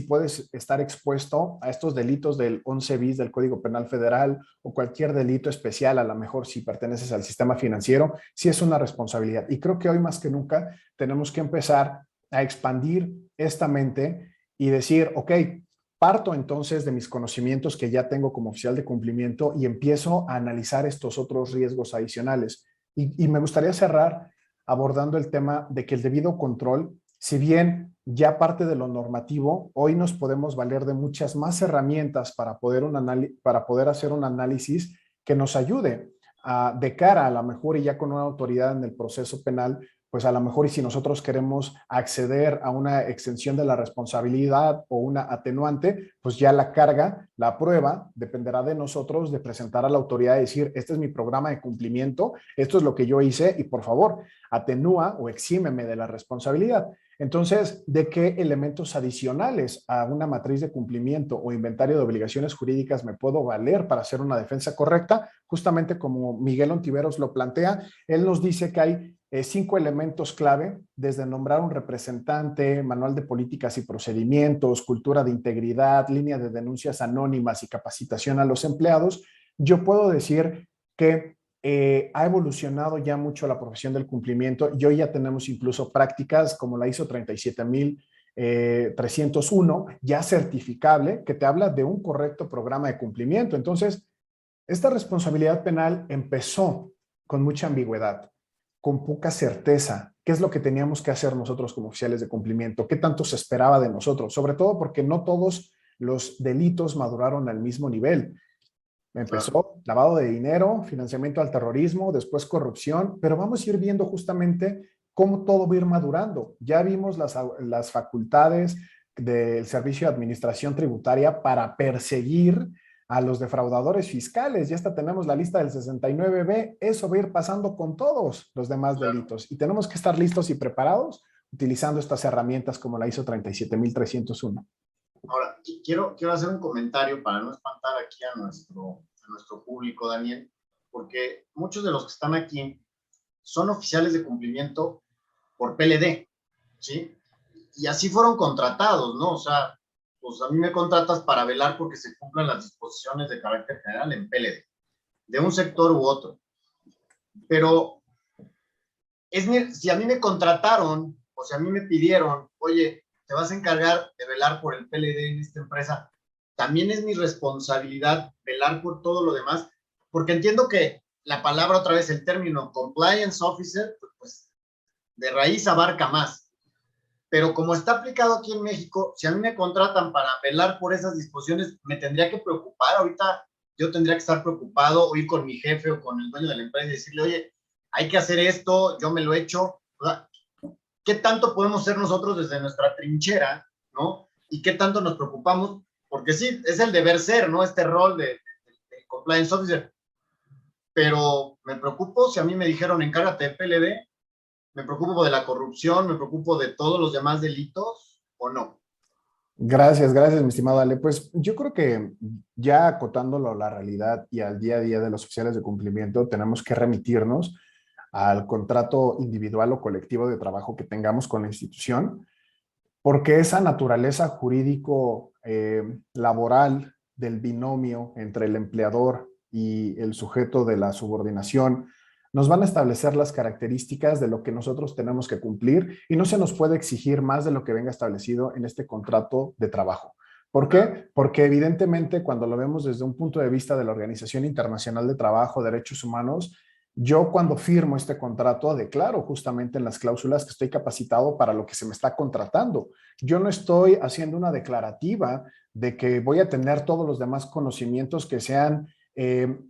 puedes estar expuesto a estos delitos del 11 bis del Código Penal Federal o cualquier delito especial, a lo mejor si perteneces al sistema financiero, si es una responsabilidad. Y creo que hoy más que nunca tenemos que empezar a expandir esta mente y decir, ok, parto entonces de mis conocimientos que ya tengo como oficial de cumplimiento y empiezo a analizar estos otros riesgos adicionales. Y me gustaría cerrar abordando el tema de que el debido control, si bien ya parte de lo normativo, hoy nos podemos valer de muchas más herramientas para poder hacer un análisis que nos ayude de cara a la mejor, y ya con una autoridad en el proceso penal, pues a lo mejor, y si nosotros queremos acceder a una exención de la responsabilidad o una atenuante, pues ya la carga, la prueba, dependerá de nosotros de presentar a la autoridad y decir, este es mi programa de cumplimiento, esto es lo que yo hice y por favor, atenúa o exímeme de la responsabilidad. Entonces, ¿de qué elementos adicionales a una matriz de cumplimiento o inventario de obligaciones jurídicas me puedo valer para hacer una defensa correcta? Justamente como Miguel Ontiveros lo plantea, él nos dice que hay 5 elementos clave, desde nombrar un representante, manual de políticas y procedimientos, cultura de integridad, línea de denuncias anónimas y capacitación a los empleados. Yo puedo decir que ha evolucionado ya mucho la profesión del cumplimiento y hoy ya tenemos incluso prácticas como la ISO 37301, ya certificable, que te habla de un correcto programa de cumplimiento. Entonces, esta responsabilidad penal empezó con mucha ambigüedad, con poca certeza. ¿Qué es lo que teníamos que hacer nosotros como oficiales de cumplimiento? ¿Qué tanto se esperaba de nosotros? Sobre todo porque no todos los delitos maduraron al mismo nivel. Claro. Empezó lavado de dinero, financiamiento al terrorismo, después corrupción, pero vamos a ir viendo justamente cómo todo va a ir madurando. Ya vimos las facultades del Servicio de Administración Tributaria para perseguir a los defraudadores fiscales. Ya hasta tenemos la lista del 69B. Eso va a ir pasando con todos los demás Claro. delitos y tenemos que estar listos y preparados utilizando estas herramientas como la ISO 37301. Ahora, quiero hacer un comentario para no espantar aquí a nuestro público, Daniel, porque muchos de los que están aquí son oficiales de cumplimiento por PLD, ¿sí? Y así fueron contratados, ¿no? O sea, pues a mí me contratas para velar porque se cumplan las disposiciones de carácter general en PLD, de un sector u otro. Pero si a mí me contrataron o si a mí me pidieron, oye, te vas a encargar de velar por el PLD en esta empresa, también es mi responsabilidad velar por todo lo demás, porque entiendo que la palabra otra vez, el término compliance officer, pues de raíz abarca más. Pero como está aplicado aquí en México, si a mí me contratan para velar por esas disposiciones, me tendría que preocupar. Ahorita yo tendría que estar preocupado o ir con mi jefe o con el dueño de la empresa y decirle, oye, hay que hacer esto, yo me lo he hecho. O sea, ¿qué tanto podemos ser nosotros desde nuestra trinchera, ¿no? Y qué tanto nos preocupamos, porque sí, es el deber ser, ¿no? Este rol de compliance officer. Pero me preocupo si a mí me dijeron, encárgate de PLD, me preocupo de la corrupción, me preocupo de todos los demás delitos, ¿o no? Gracias, gracias, mi estimado Ale. Pues yo creo que ya acotándolo a la realidad y al día a día de los oficiales de cumplimiento, tenemos que remitirnos al contrato individual o colectivo de trabajo que tengamos con la institución, porque esa naturaleza jurídico laboral del binomio entre el empleador y el sujeto de la subordinación nos van a establecer las características de lo que nosotros tenemos que cumplir y no se nos puede exigir más de lo que venga establecido en este contrato de trabajo. ¿Por qué? Porque evidentemente cuando lo vemos desde un punto de vista de la Organización Internacional de Trabajo, Derechos Humanos, yo cuando firmo este contrato declaro justamente en las cláusulas que estoy capacitado para lo que se me está contratando. Yo no estoy haciendo una declarativa de que voy a tener todos los demás conocimientos que sean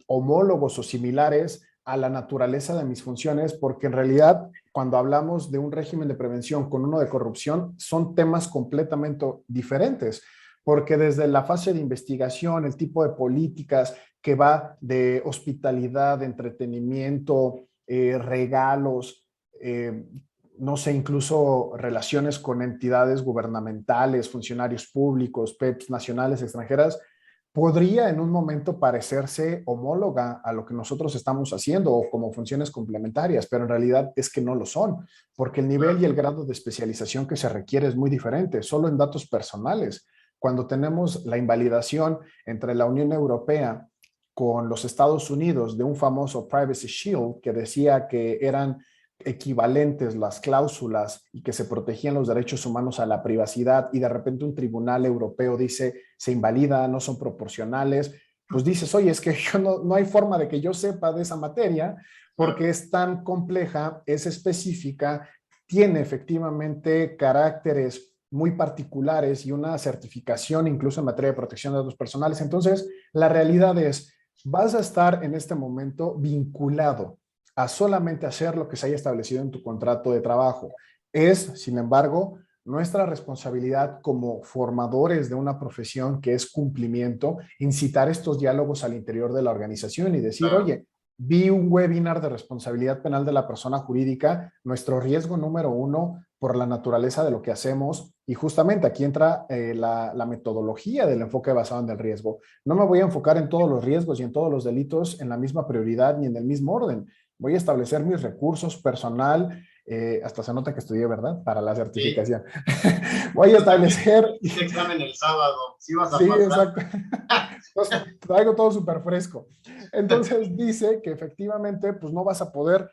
homólogos o similares a la naturaleza de mis funciones, porque en realidad cuando hablamos de un régimen de prevención con uno de corrupción, son temas completamente diferentes, porque desde la fase de investigación, el tipo de políticas que va de hospitalidad, de entretenimiento, regalos, no sé, incluso relaciones con entidades gubernamentales, funcionarios públicos, PEPs nacionales, extranjeras, podría en un momento parecerse homóloga a lo que nosotros estamos haciendo o como funciones complementarias, pero en realidad es que no lo son, porque el nivel y el grado de especialización que se requiere es muy diferente, solo en datos personales. Cuando tenemos la invalidación entre la Unión Europea con los Estados Unidos de un famoso Privacy Shield que decía que eran equivalentes las cláusulas y que se protegían los derechos humanos a la privacidad y de repente un tribunal europeo dice se invalida, no son proporcionales, pues dices, oye, es que yo no hay forma de que yo sepa de esa materia porque es tan compleja, es específica, tiene efectivamente caracteres muy particulares y una certificación incluso en materia de protección de datos personales. Entonces, la realidad es, vas a estar en este momento vinculado a solamente hacer lo que se haya establecido en tu contrato de trabajo. Es, sin embargo, nuestra responsabilidad como formadores de una profesión que es cumplimiento, incitar estos diálogos al interior de la organización y decir, Claro. oye, vi un webinar de responsabilidad penal de la persona jurídica, nuestro riesgo número uno por la naturaleza de lo que hacemos, y justamente aquí entra la metodología del enfoque basado en el riesgo. No me voy a enfocar en todos los riesgos y en todos los delitos en la misma prioridad ni en el mismo orden. Voy a establecer mis recursos personal, hasta se nota que estudié, ¿verdad? Para la Sí. certificación. Voy a Yo también establecer... hice examen el sábado. ¿Sí vas a Sí, pasar? exacto. Entonces, traigo todo súper fresco. Entonces dice que efectivamente, pues no vas a poder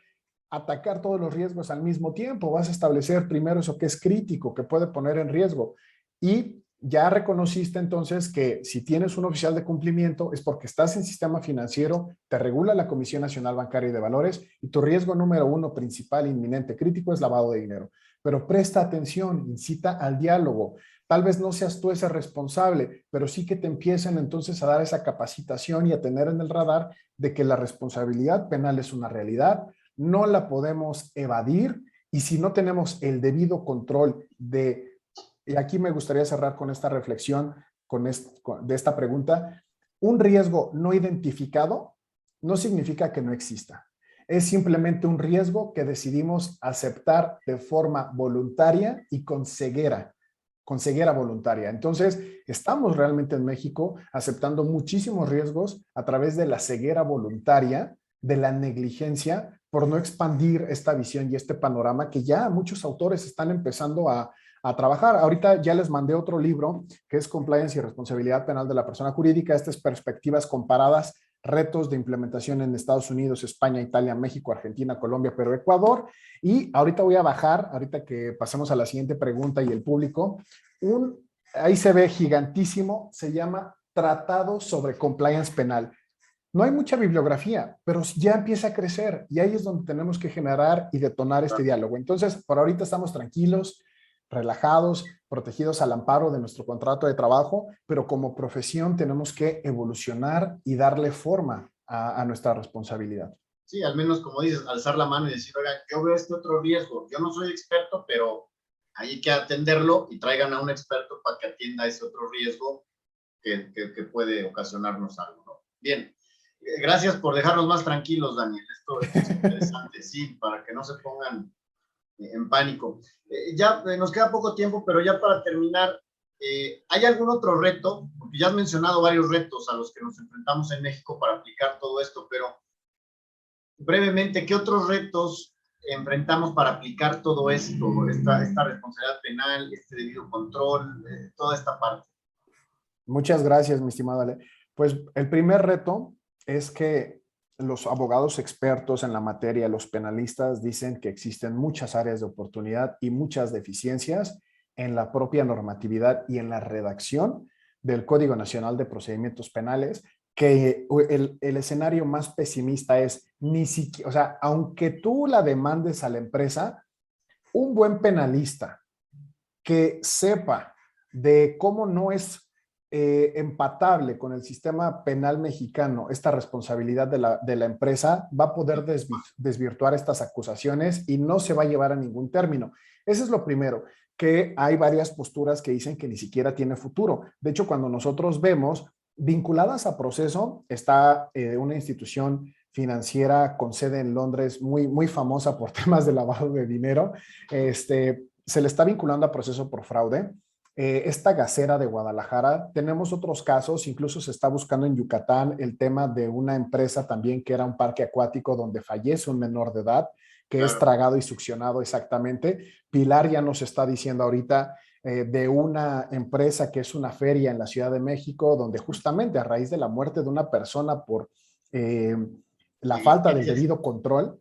atacar todos los riesgos al mismo tiempo. Vas a establecer primero eso que es crítico, que puede poner en riesgo. Y ya reconociste entonces que si tienes un oficial de cumplimiento es porque estás en sistema financiero, te regula la Comisión Nacional Bancaria y de Valores y tu riesgo número uno principal, inminente, crítico es lavado de dinero. Pero presta atención, incita al diálogo. Tal vez no seas tú ese responsable, pero sí que te empiecen entonces a dar esa capacitación y a tener en el radar de que la responsabilidad penal es una realidad, no la podemos evadir, y si no tenemos el debido control de, y aquí me gustaría cerrar con esta reflexión, de esta pregunta, un riesgo no identificado no significa que no exista. Es simplemente un riesgo que decidimos aceptar de forma voluntaria y con ceguera voluntaria. Entonces, estamos realmente en México aceptando muchísimos riesgos a través de la ceguera voluntaria, de la negligencia, por no expandir esta visión y este panorama que ya muchos autores están empezando a trabajar. Ahorita ya les mandé otro libro que es Compliance y Responsabilidad Penal de la Persona Jurídica. Estas perspectivas comparadas, retos de implementación en Estados Unidos, España, Italia, México, Argentina, Colombia, Perú, Ecuador. Y ahorita voy a bajar, ahorita que pasemos a la siguiente pregunta y el público, ahí se ve gigantísimo, se llama Tratado sobre Compliance Penal. No hay mucha bibliografía, pero ya empieza a crecer y ahí es donde tenemos que generar y detonar este diálogo. Entonces, por ahorita estamos tranquilos, relajados, protegidos al amparo de nuestro contrato de trabajo, pero como profesión tenemos que evolucionar y darle forma a nuestra responsabilidad. Sí, al menos como dices, alzar la mano y decir, oigan, yo veo este otro riesgo. Yo no soy experto, pero hay que atenderlo y traigan a un experto para que atienda ese otro riesgo que puede ocasionarnos algo, ¿no? Bien, gracias por dejarnos más tranquilos, Daniel. Esto es interesante, sí, para que no se pongan en pánico. Ya nos queda poco tiempo, pero ya para terminar, ¿hay algún otro reto? Porque ya has mencionado varios retos a los que nos enfrentamos en México para aplicar todo esto, pero brevemente, ¿qué otros retos enfrentamos para aplicar todo esto, esta responsabilidad penal, este debido control, toda esta parte? Muchas gracias, mi estimado Ale. Pues el primer reto es que los abogados expertos en la materia, los penalistas, dicen que existen muchas áreas de oportunidad y muchas deficiencias en la propia normatividad y en la redacción del Código Nacional de Procedimientos Penales, que el escenario más pesimista es ni siquiera, o sea, aunque tú la demandes a la empresa, un buen penalista que sepa de cómo no es empatable con el sistema penal mexicano esta responsabilidad de la empresa, va a poder desvirtuar estas acusaciones y no se va a llevar a ningún término. Eso es lo primero, que hay varias posturas que dicen que ni siquiera tiene futuro. De hecho, cuando nosotros vemos vinculadas a proceso, está una institución financiera con sede en Londres, muy famosa por temas de lavado de dinero, se le está vinculando a proceso por fraude. Esta gasera de Guadalajara, tenemos otros casos, incluso se está buscando en Yucatán el tema de una empresa también que era un parque acuático donde fallece un menor de edad, que claro, es tragado y succionado exactamente. Pilar ya nos está diciendo ahorita de una empresa que es una feria en la Ciudad de México, donde justamente a raíz de la muerte de una persona por la falta del debido control,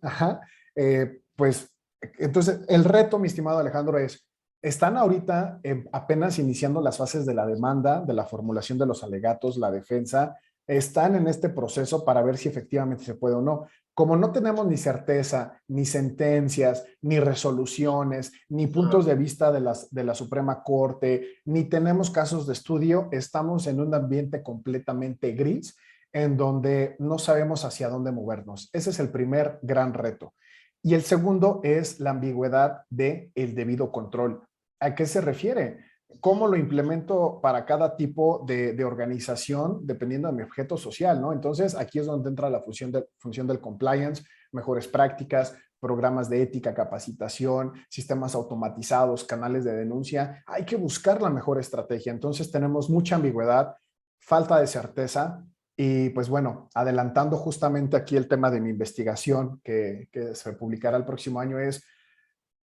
pues entonces el reto, mi estimado Alejandro, es están ahorita apenas iniciando las fases de la demanda, de la formulación de los alegatos, la defensa, están en este proceso para ver si efectivamente se puede o no. Como no tenemos ni certeza, ni sentencias, ni resoluciones, ni puntos de vista de la Suprema Corte, ni tenemos casos de estudio, estamos en un ambiente completamente gris en donde no sabemos hacia dónde movernos. Ese es el primer gran reto. Y el segundo es la ambigüedad del debido control. ¿A qué se refiere? cómo lo implemento para cada tipo de organización dependiendo de mi objeto social, ¿no? Entonces, aquí es donde entra la función del compliance, mejores prácticas, programas de ética, capacitación, sistemas automatizados, canales de denuncia. Hay que buscar la mejor estrategia. Entonces, tenemos mucha ambigüedad, falta de certeza y pues bueno, adelantando justamente aquí el tema de mi investigación que se publicará el próximo año es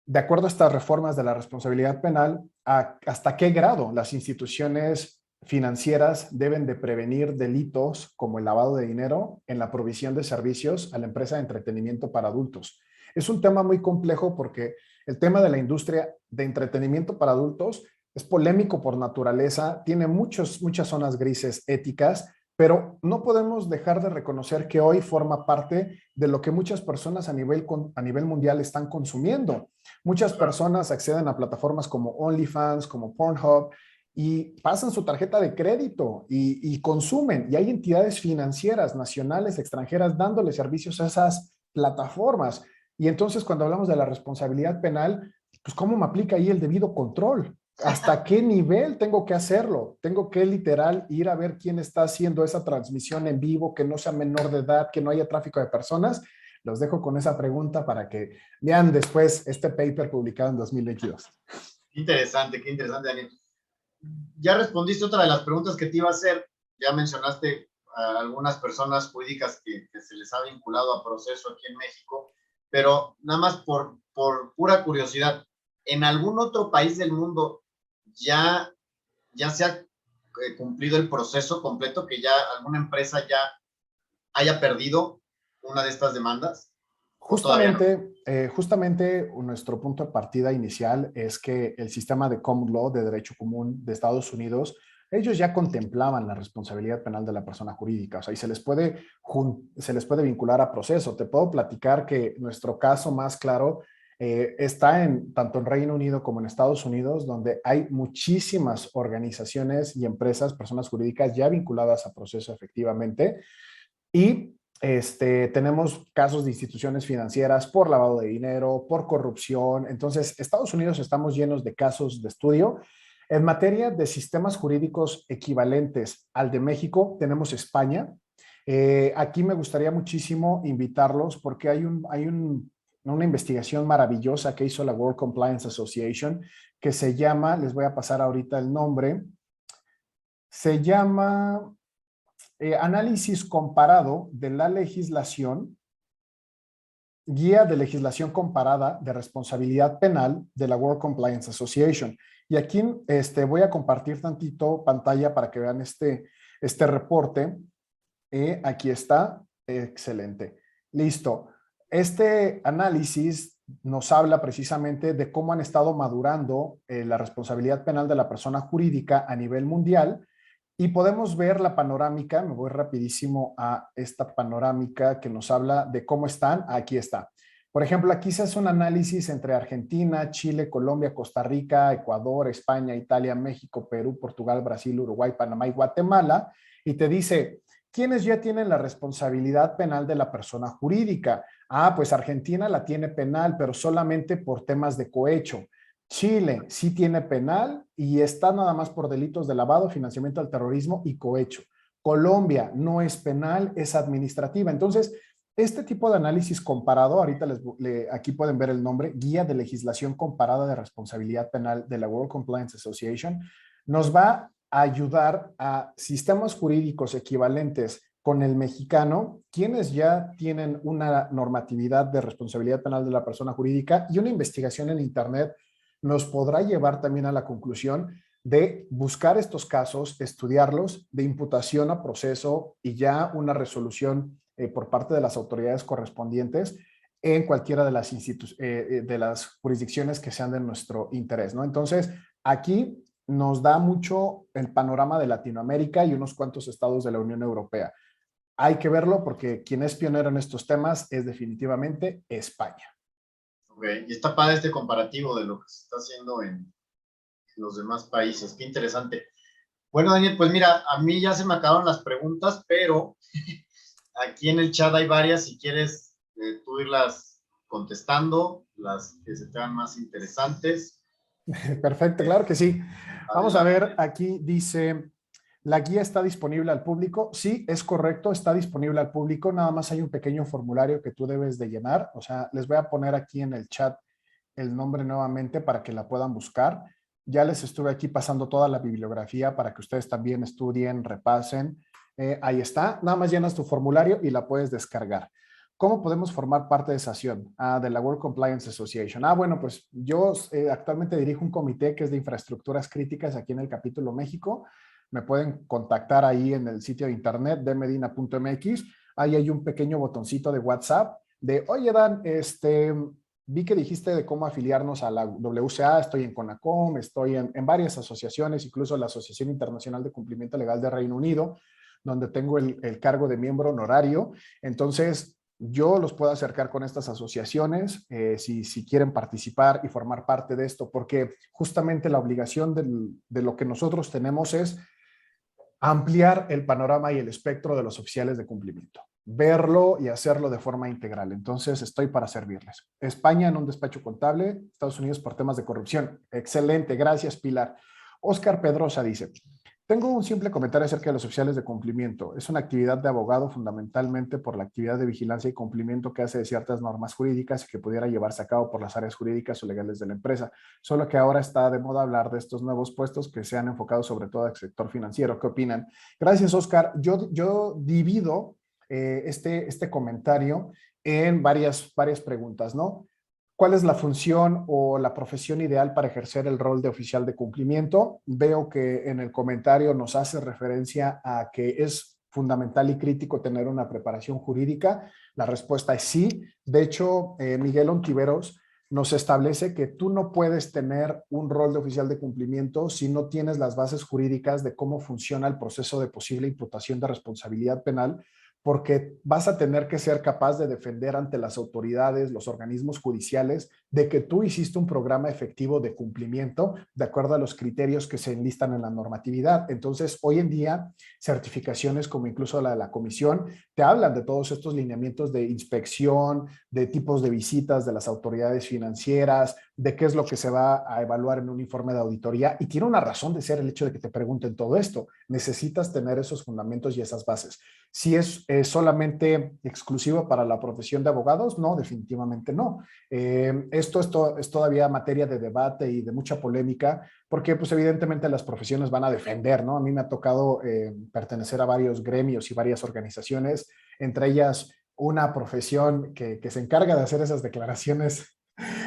de acuerdo a estas reformas de la responsabilidad penal, ¿hasta qué grado las instituciones financieras deben de prevenir delitos como el lavado de dinero en la provisión de servicios a la empresa de entretenimiento para adultos? Es un tema muy complejo porque el tema de la industria de entretenimiento para adultos es polémico por naturaleza, tiene muchas zonas grises éticas, pero no podemos dejar de reconocer que hoy forma parte de lo que muchas personas a nivel mundial están consumiendo. Muchas personas acceden a plataformas como OnlyFans, como Pornhub, y pasan su tarjeta de crédito y consumen. Y hay entidades financieras nacionales, extranjeras, dándole servicios a esas plataformas. Y entonces, cuando hablamos de la responsabilidad penal, pues ¿cómo me aplica ahí el debido control? ¿Hasta qué nivel tengo que hacerlo? Tengo que literal ir a ver quién está haciendo esa transmisión en vivo, que no sea menor de edad, que no haya tráfico de personas. Los dejo con esa pregunta para que vean después este paper publicado en 2022. Qué interesante, Daniel. Ya respondiste otra de las preguntas que te iba a hacer. Ya mencionaste a algunas personas jurídicas que se les ha vinculado a proceso aquí en México, pero nada más por pura curiosidad, ¿en algún otro país del mundo ya se ha cumplido el proceso completo, que ya alguna empresa ya haya perdido una de estas demandas? ¿O todavía no? Justamente nuestro punto de partida inicial es que el sistema de common law, de derecho común de Estados Unidos, ellos ya contemplaban la responsabilidad penal de la persona jurídica, o sea, y se les puede vincular a proceso. Te puedo platicar que nuestro caso más claro está tanto en Reino Unido como en Estados Unidos, donde hay muchísimas organizaciones y empresas, personas jurídicas ya vinculadas a proceso efectivamente. Y tenemos casos de instituciones financieras por lavado de dinero, por corrupción. Entonces, Estados Unidos estamos llenos de casos de estudio. En materia de sistemas jurídicos equivalentes al de México, tenemos España. Aquí me gustaría muchísimo invitarlos porque una investigación maravillosa que hizo la World Compliance Association que se llama, les voy a pasar ahorita el nombre, se llama análisis comparado de la legislación, guía de legislación comparada de responsabilidad penal de la World Compliance Association. Y aquí voy a compartir tantito pantalla para que vean este reporte. Aquí está, excelente. Listo. Este análisis nos habla precisamente de cómo han estado madurando la responsabilidad penal de la persona jurídica a nivel mundial. Y podemos ver la panorámica, me voy rapidísimo a esta panorámica que nos habla de cómo están. Aquí está. Por ejemplo, aquí se hace un análisis entre Argentina, Chile, Colombia, Costa Rica, Ecuador, España, Italia, México, Perú, Portugal, Brasil, Uruguay, Panamá y Guatemala. Y te dice, ¿quiénes ya tienen la responsabilidad penal de la persona jurídica? Ah, pues Argentina la tiene penal, pero solamente por temas de cohecho. Chile sí tiene penal y está nada más por delitos de lavado, financiamiento al terrorismo y cohecho. Colombia no es penal, es administrativa. Entonces, este tipo de análisis comparado, ahorita aquí pueden ver el nombre, Guía de Legislación Comparada de Responsabilidad Penal de la World Compliance Association, nos va a ayudar a sistemas jurídicos equivalentes con el mexicano, quienes ya tienen una normatividad de responsabilidad penal de la persona jurídica y una investigación en Internet nos podrá llevar también a la conclusión de buscar estos casos, estudiarlos, de imputación a proceso y ya una resolución por parte de las autoridades correspondientes en cualquiera de de las jurisdicciones que sean de nuestro interés, ¿no? Entonces, aquí nos da mucho el panorama de Latinoamérica y unos cuantos estados de la Unión Europea. Hay que verlo porque quien es pionero en estos temas es definitivamente España. Okay. Y está padre este comparativo de lo que se está haciendo en los demás países. Qué interesante. Bueno, Daniel, pues mira, a mí ya se me acabaron las preguntas, pero aquí en el chat hay varias. Si quieres tú irlas contestando, las que se te hagan más interesantes. Perfecto, claro que sí. Vamos a ver, Adelante. aquí dice, ¿la guía está disponible al público? Sí, es correcto, está disponible al público. Nada más hay un pequeño formulario que tú debes de llenar. O sea, les voy a poner aquí en el chat el nombre nuevamente para que la puedan buscar. Ya les estuve aquí pasando toda la bibliografía para que ustedes también estudien, repasen. Ahí está. Nada más llenas tu formulario y la puedes descargar. ¿Cómo podemos formar parte de esa acción? De la World Compliance Association. Bueno, pues yo actualmente dirijo un comité que es de infraestructuras críticas aquí en el capítulo México. Me pueden contactar ahí en el sitio de internet de medina.mx. Ahí hay un pequeño botoncito de WhatsApp de, oye, Dan, vi que dijiste de cómo afiliarnos a la WCA, estoy en CONACOM, estoy en varias asociaciones, incluso la Asociación Internacional de Cumplimiento Legal de Reino Unido, donde tengo el cargo de miembro honorario. Entonces, yo los puedo acercar con estas asociaciones si quieren participar y formar parte de esto, porque justamente la obligación de lo que nosotros tenemos es ampliar el panorama y el espectro de los oficiales de cumplimiento, verlo y hacerlo de forma integral. Entonces, estoy para servirles. España en un despacho contable, Estados Unidos por temas de corrupción. Excelente, gracias Pilar. Oscar Pedrosa dice, tengo un simple comentario acerca de los oficiales de cumplimiento. Es una actividad de abogado fundamentalmente por la actividad de vigilancia y cumplimiento que hace de ciertas normas jurídicas y que pudiera llevarse a cabo por las áreas jurídicas o legales de la empresa. Solo que ahora está de moda hablar de estos nuevos puestos que se han enfocado sobre todo al sector financiero. ¿Qué opinan? Gracias, Oscar. Yo divido este comentario en varias preguntas, ¿no? ¿Cuál es la función o la profesión ideal para ejercer el rol de oficial de cumplimiento? Veo que en el comentario nos hace referencia a que es fundamental y crítico tener una preparación jurídica. La respuesta es sí. De hecho, Miguel Ontiveros nos establece que tú no puedes tener un rol de oficial de cumplimiento si no tienes las bases jurídicas de cómo funciona el proceso de posible imputación de responsabilidad penal, porque vas a tener que ser capaz de defender ante las autoridades, los organismos judiciales, de que tú hiciste un programa efectivo de cumplimiento de acuerdo a los criterios que se enlistan en la normatividad. Entonces, hoy en día, certificaciones como incluso la de la comisión, te hablan de todos estos lineamientos de inspección, de tipos de visitas de las autoridades financieras, de qué es lo que se va a evaluar en un informe de auditoría, y tiene una razón de ser el hecho de que te pregunten todo esto. Necesitas tener esos fundamentos y esas bases. Si es solamente exclusivo para la profesión de abogados, no, definitivamente no. Esto es todavía materia de debate y de mucha polémica, porque pues evidentemente las profesiones van a defender, ¿no? A mí me ha tocado pertenecer a varios gremios y varias organizaciones, entre ellas una profesión que se encarga de hacer esas declaraciones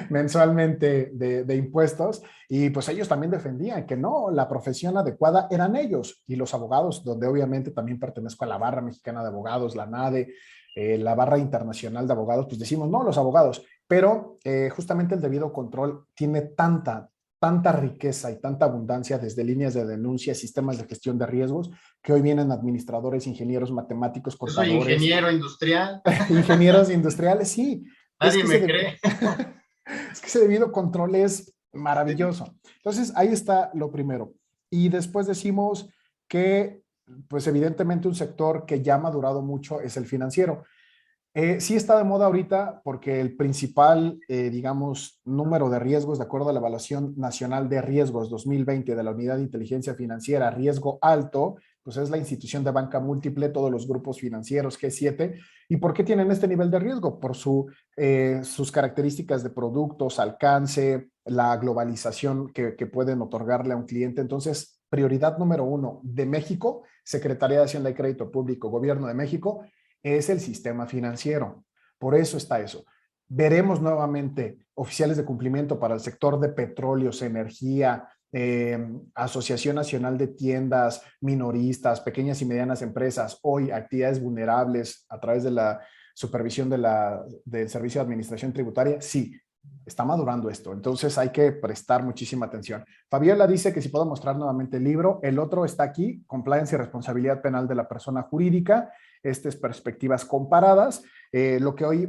mensualmente de impuestos, y pues ellos también defendían que no, la profesión adecuada eran ellos y los abogados, donde obviamente también pertenezco a la barra mexicana de abogados, la NADE, la barra internacional de abogados, pues decimos no, los abogados, pero justamente el debido control tiene tanta riqueza y tanta abundancia desde líneas de denuncia, sistemas de gestión de riesgos, que hoy vienen administradores, ingenieros, matemáticos, Yo soy contadores, ingeniero industrial, ingenieros industriales, sí, es nadie que me cree. es que ese debido control es maravilloso. Entonces, ahí está lo primero. Y después decimos que, pues evidentemente un sector que ya ha madurado mucho es el financiero. Sí está de moda ahorita porque el principal, digamos, número de riesgos, de acuerdo a la Evaluación Nacional de Riesgos 2020 de la Unidad de Inteligencia Financiera, riesgo alto, pues es la institución de banca múltiple, todos los grupos financieros G7. ¿Y por qué tienen este nivel de riesgo? Por sus características de productos, alcance, la globalización que pueden otorgarle a un cliente. Entonces, prioridad número uno de México, Secretaría de Hacienda y Crédito Público, Gobierno de México, es el sistema financiero. Por eso está eso. Veremos nuevamente oficiales de cumplimiento para el sector de petróleos, energía, Asociación Nacional de Tiendas, minoristas, pequeñas y medianas empresas, hoy actividades vulnerables a través de la supervisión del Servicio de Administración Tributaria. Sí, está madurando esto, entonces hay que prestar muchísima atención. Fabiola dice que si puedo mostrar nuevamente el libro. El otro está aquí, Compliance y Responsabilidad Penal de la Persona Jurídica. Este es Perspectivas Comparadas. Lo que hoy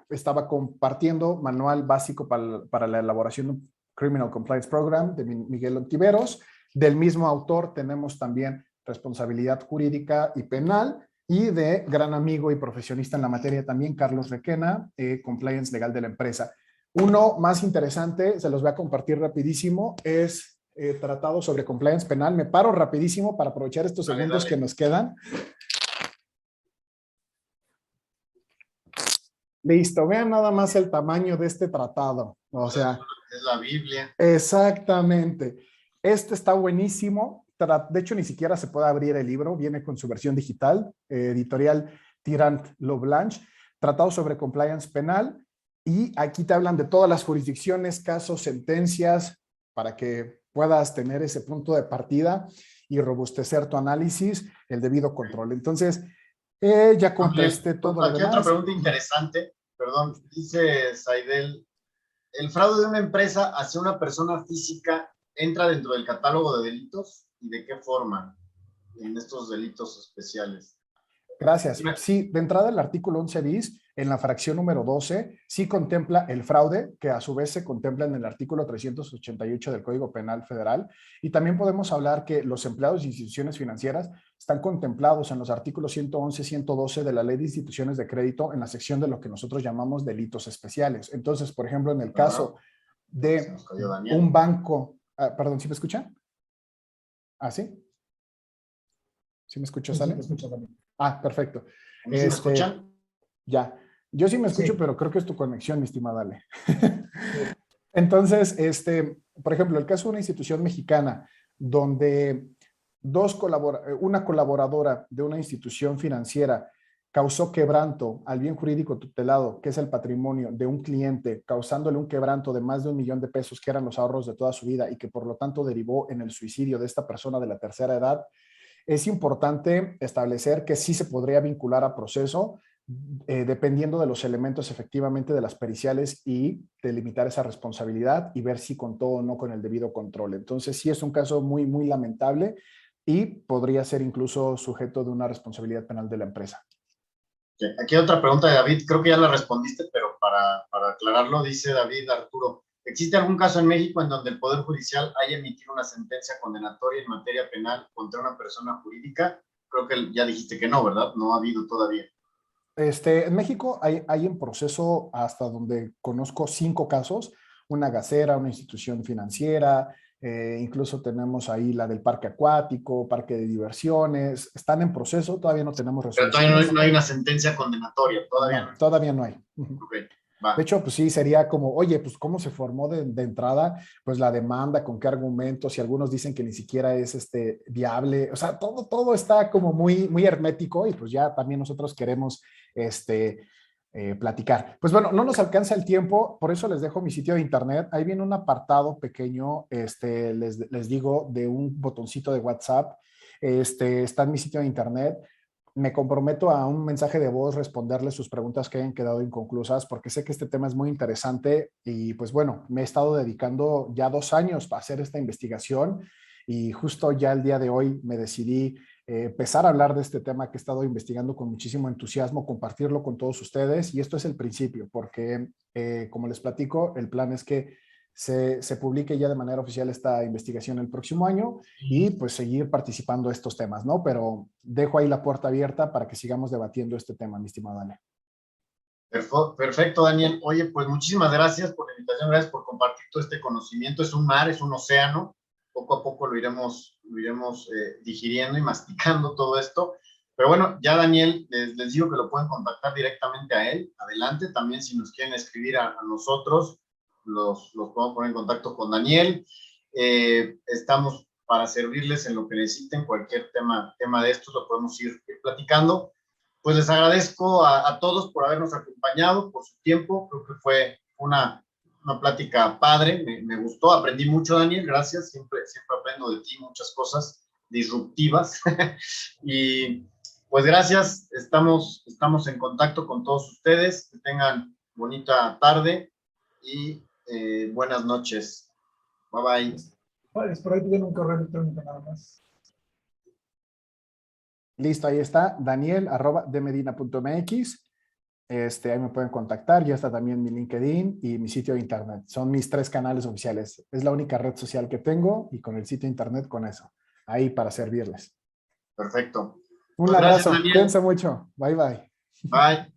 estaba compartiendo, Manual Básico para la elaboración de un Criminal Compliance Program de Miguel Ontiveros. Del mismo autor tenemos también Responsabilidad Jurídica y Penal, y de gran amigo y profesionista en la materia también, Carlos Requena, Compliance Legal de la Empresa. Uno más interesante, se los voy a compartir rapidísimo, es tratado sobre compliance penal. Me paro rapidísimo para aprovechar estos segundos que nos quedan. Listo, vean nada más el tamaño de este tratado. O sea, es la Biblia. Exactamente. Este está buenísimo. De hecho, ni siquiera se puede abrir el libro. Viene con su versión digital, editorial Tirant Lo Blanche, tratado sobre compliance penal. Y aquí te hablan de todas las jurisdicciones, casos, sentencias, para que puedas tener ese punto de partida y robustecer tu análisis, el debido control. Entonces, ya contesté todo lo aquí demás. Otra pregunta interesante, perdón, dice Saidel, ¿el fraude de una empresa hacia una persona física entra dentro del catálogo de delitos? ¿Y de qué forma en estos delitos especiales? Gracias. Sí, de entrada el artículo 11 bis, en la fracción número 12, sí contempla el fraude, que a su vez se contempla en el artículo 388 del Código Penal Federal. Y también podemos hablar que los empleados de instituciones financieras están contemplados en los artículos 111, 112 de la Ley de Instituciones de Crédito en la sección de lo que nosotros llamamos delitos especiales. Entonces, por ejemplo, en el caso de un banco... perdón, ¿sí me escuchan? ¿Ah, sí? ¿Sí me escuchas, Ale? Sí, te escucho también. Perfecto. ¿Sí me escuchan? Ya. Yo sí me escucho, Sí. pero creo que es tu conexión, mi estimada Ale. Entonces, por ejemplo, el caso de una institución mexicana donde una colaboradora de una institución financiera causó quebranto al bien jurídico tutelado, que es el patrimonio de un cliente, causándole un quebranto de más de 1 millón de pesos, que eran los ahorros de toda su vida y que por lo tanto derivó en el suicidio de esta persona de la tercera edad. Es importante establecer que sí se podría vincular a proceso dependiendo de los elementos efectivamente de las periciales y delimitar esa responsabilidad y ver si contó o no con el debido control. Entonces sí es un caso muy, muy lamentable y podría ser incluso sujeto de una responsabilidad penal de la empresa. Aquí hay otra pregunta de David, creo que ya la respondiste, pero para aclararlo, dice David Arturo, ¿existe algún caso en México en donde el Poder Judicial haya emitido una sentencia condenatoria en materia penal contra una persona jurídica? Creo que ya dijiste que no, ¿verdad? No ha habido todavía. En México hay en proceso, hasta donde conozco, 5 casos, una gasera, una institución financiera, incluso tenemos ahí la del parque acuático, parque de diversiones, están en proceso, todavía no tenemos Pero resolución. todavía no hay una sentencia condenatoria, todavía no. Todavía no hay. Okay. De hecho, pues sí, sería como, oye, pues ¿cómo se formó de entrada? Pues la demanda, con qué argumentos, y algunos dicen que ni siquiera es viable. O sea, todo está como muy, muy hermético y pues ya también nosotros queremos platicar. Pues bueno, no nos alcanza el tiempo, por eso les dejo mi sitio de internet. Ahí viene un apartado pequeño, les digo, de un botoncito de WhatsApp. Está en mi sitio de internet. Me comprometo a un mensaje de voz, responderles sus preguntas que hayan quedado inconclusas, porque sé que este tema es muy interesante y pues bueno, me he estado dedicando ya 2 años para hacer esta investigación y justo ya el día de hoy me decidí empezar a hablar de este tema que he estado investigando con muchísimo entusiasmo, compartirlo con todos ustedes y esto es el principio, porque como les platico, el plan es que se publique ya de manera oficial esta investigación el próximo año y pues seguir participando de estos temas, ¿no? Pero dejo ahí la puerta abierta para que sigamos debatiendo este tema, mi estimado Daniel. Perfecto, Daniel. Oye, pues muchísimas gracias por la invitación, gracias por compartir todo este conocimiento. Es un mar, es un océano. Poco a poco lo iremos digiriendo y masticando todo esto. Pero bueno, ya Daniel, les digo que lo pueden contactar directamente a él. Adelante, también si nos quieren escribir a nosotros, los podemos poner en contacto con Daniel. Estamos para servirles en lo que necesiten, cualquier tema de estos lo podemos ir platicando. Pues les agradezco a todos por habernos acompañado, por su tiempo. Creo que fue una plática padre, me gustó, aprendí mucho, Daniel, gracias. Siempre aprendo de ti muchas cosas disruptivas. Y pues gracias, estamos en contacto con todos ustedes. Que tengan bonita tarde y buenas noches. Bye bye. Pues por ahí tienen un correo electrónico nada más. Listo, ahí está, daniel@demedina.mx. Ahí me pueden contactar, ya está también mi LinkedIn y mi sitio de internet. Son mis 3 canales oficiales. Es la única red social que tengo y con el sitio de internet con eso. Ahí para servirles. Perfecto. Un abrazo, cuídense mucho. Bye, bye. Bye.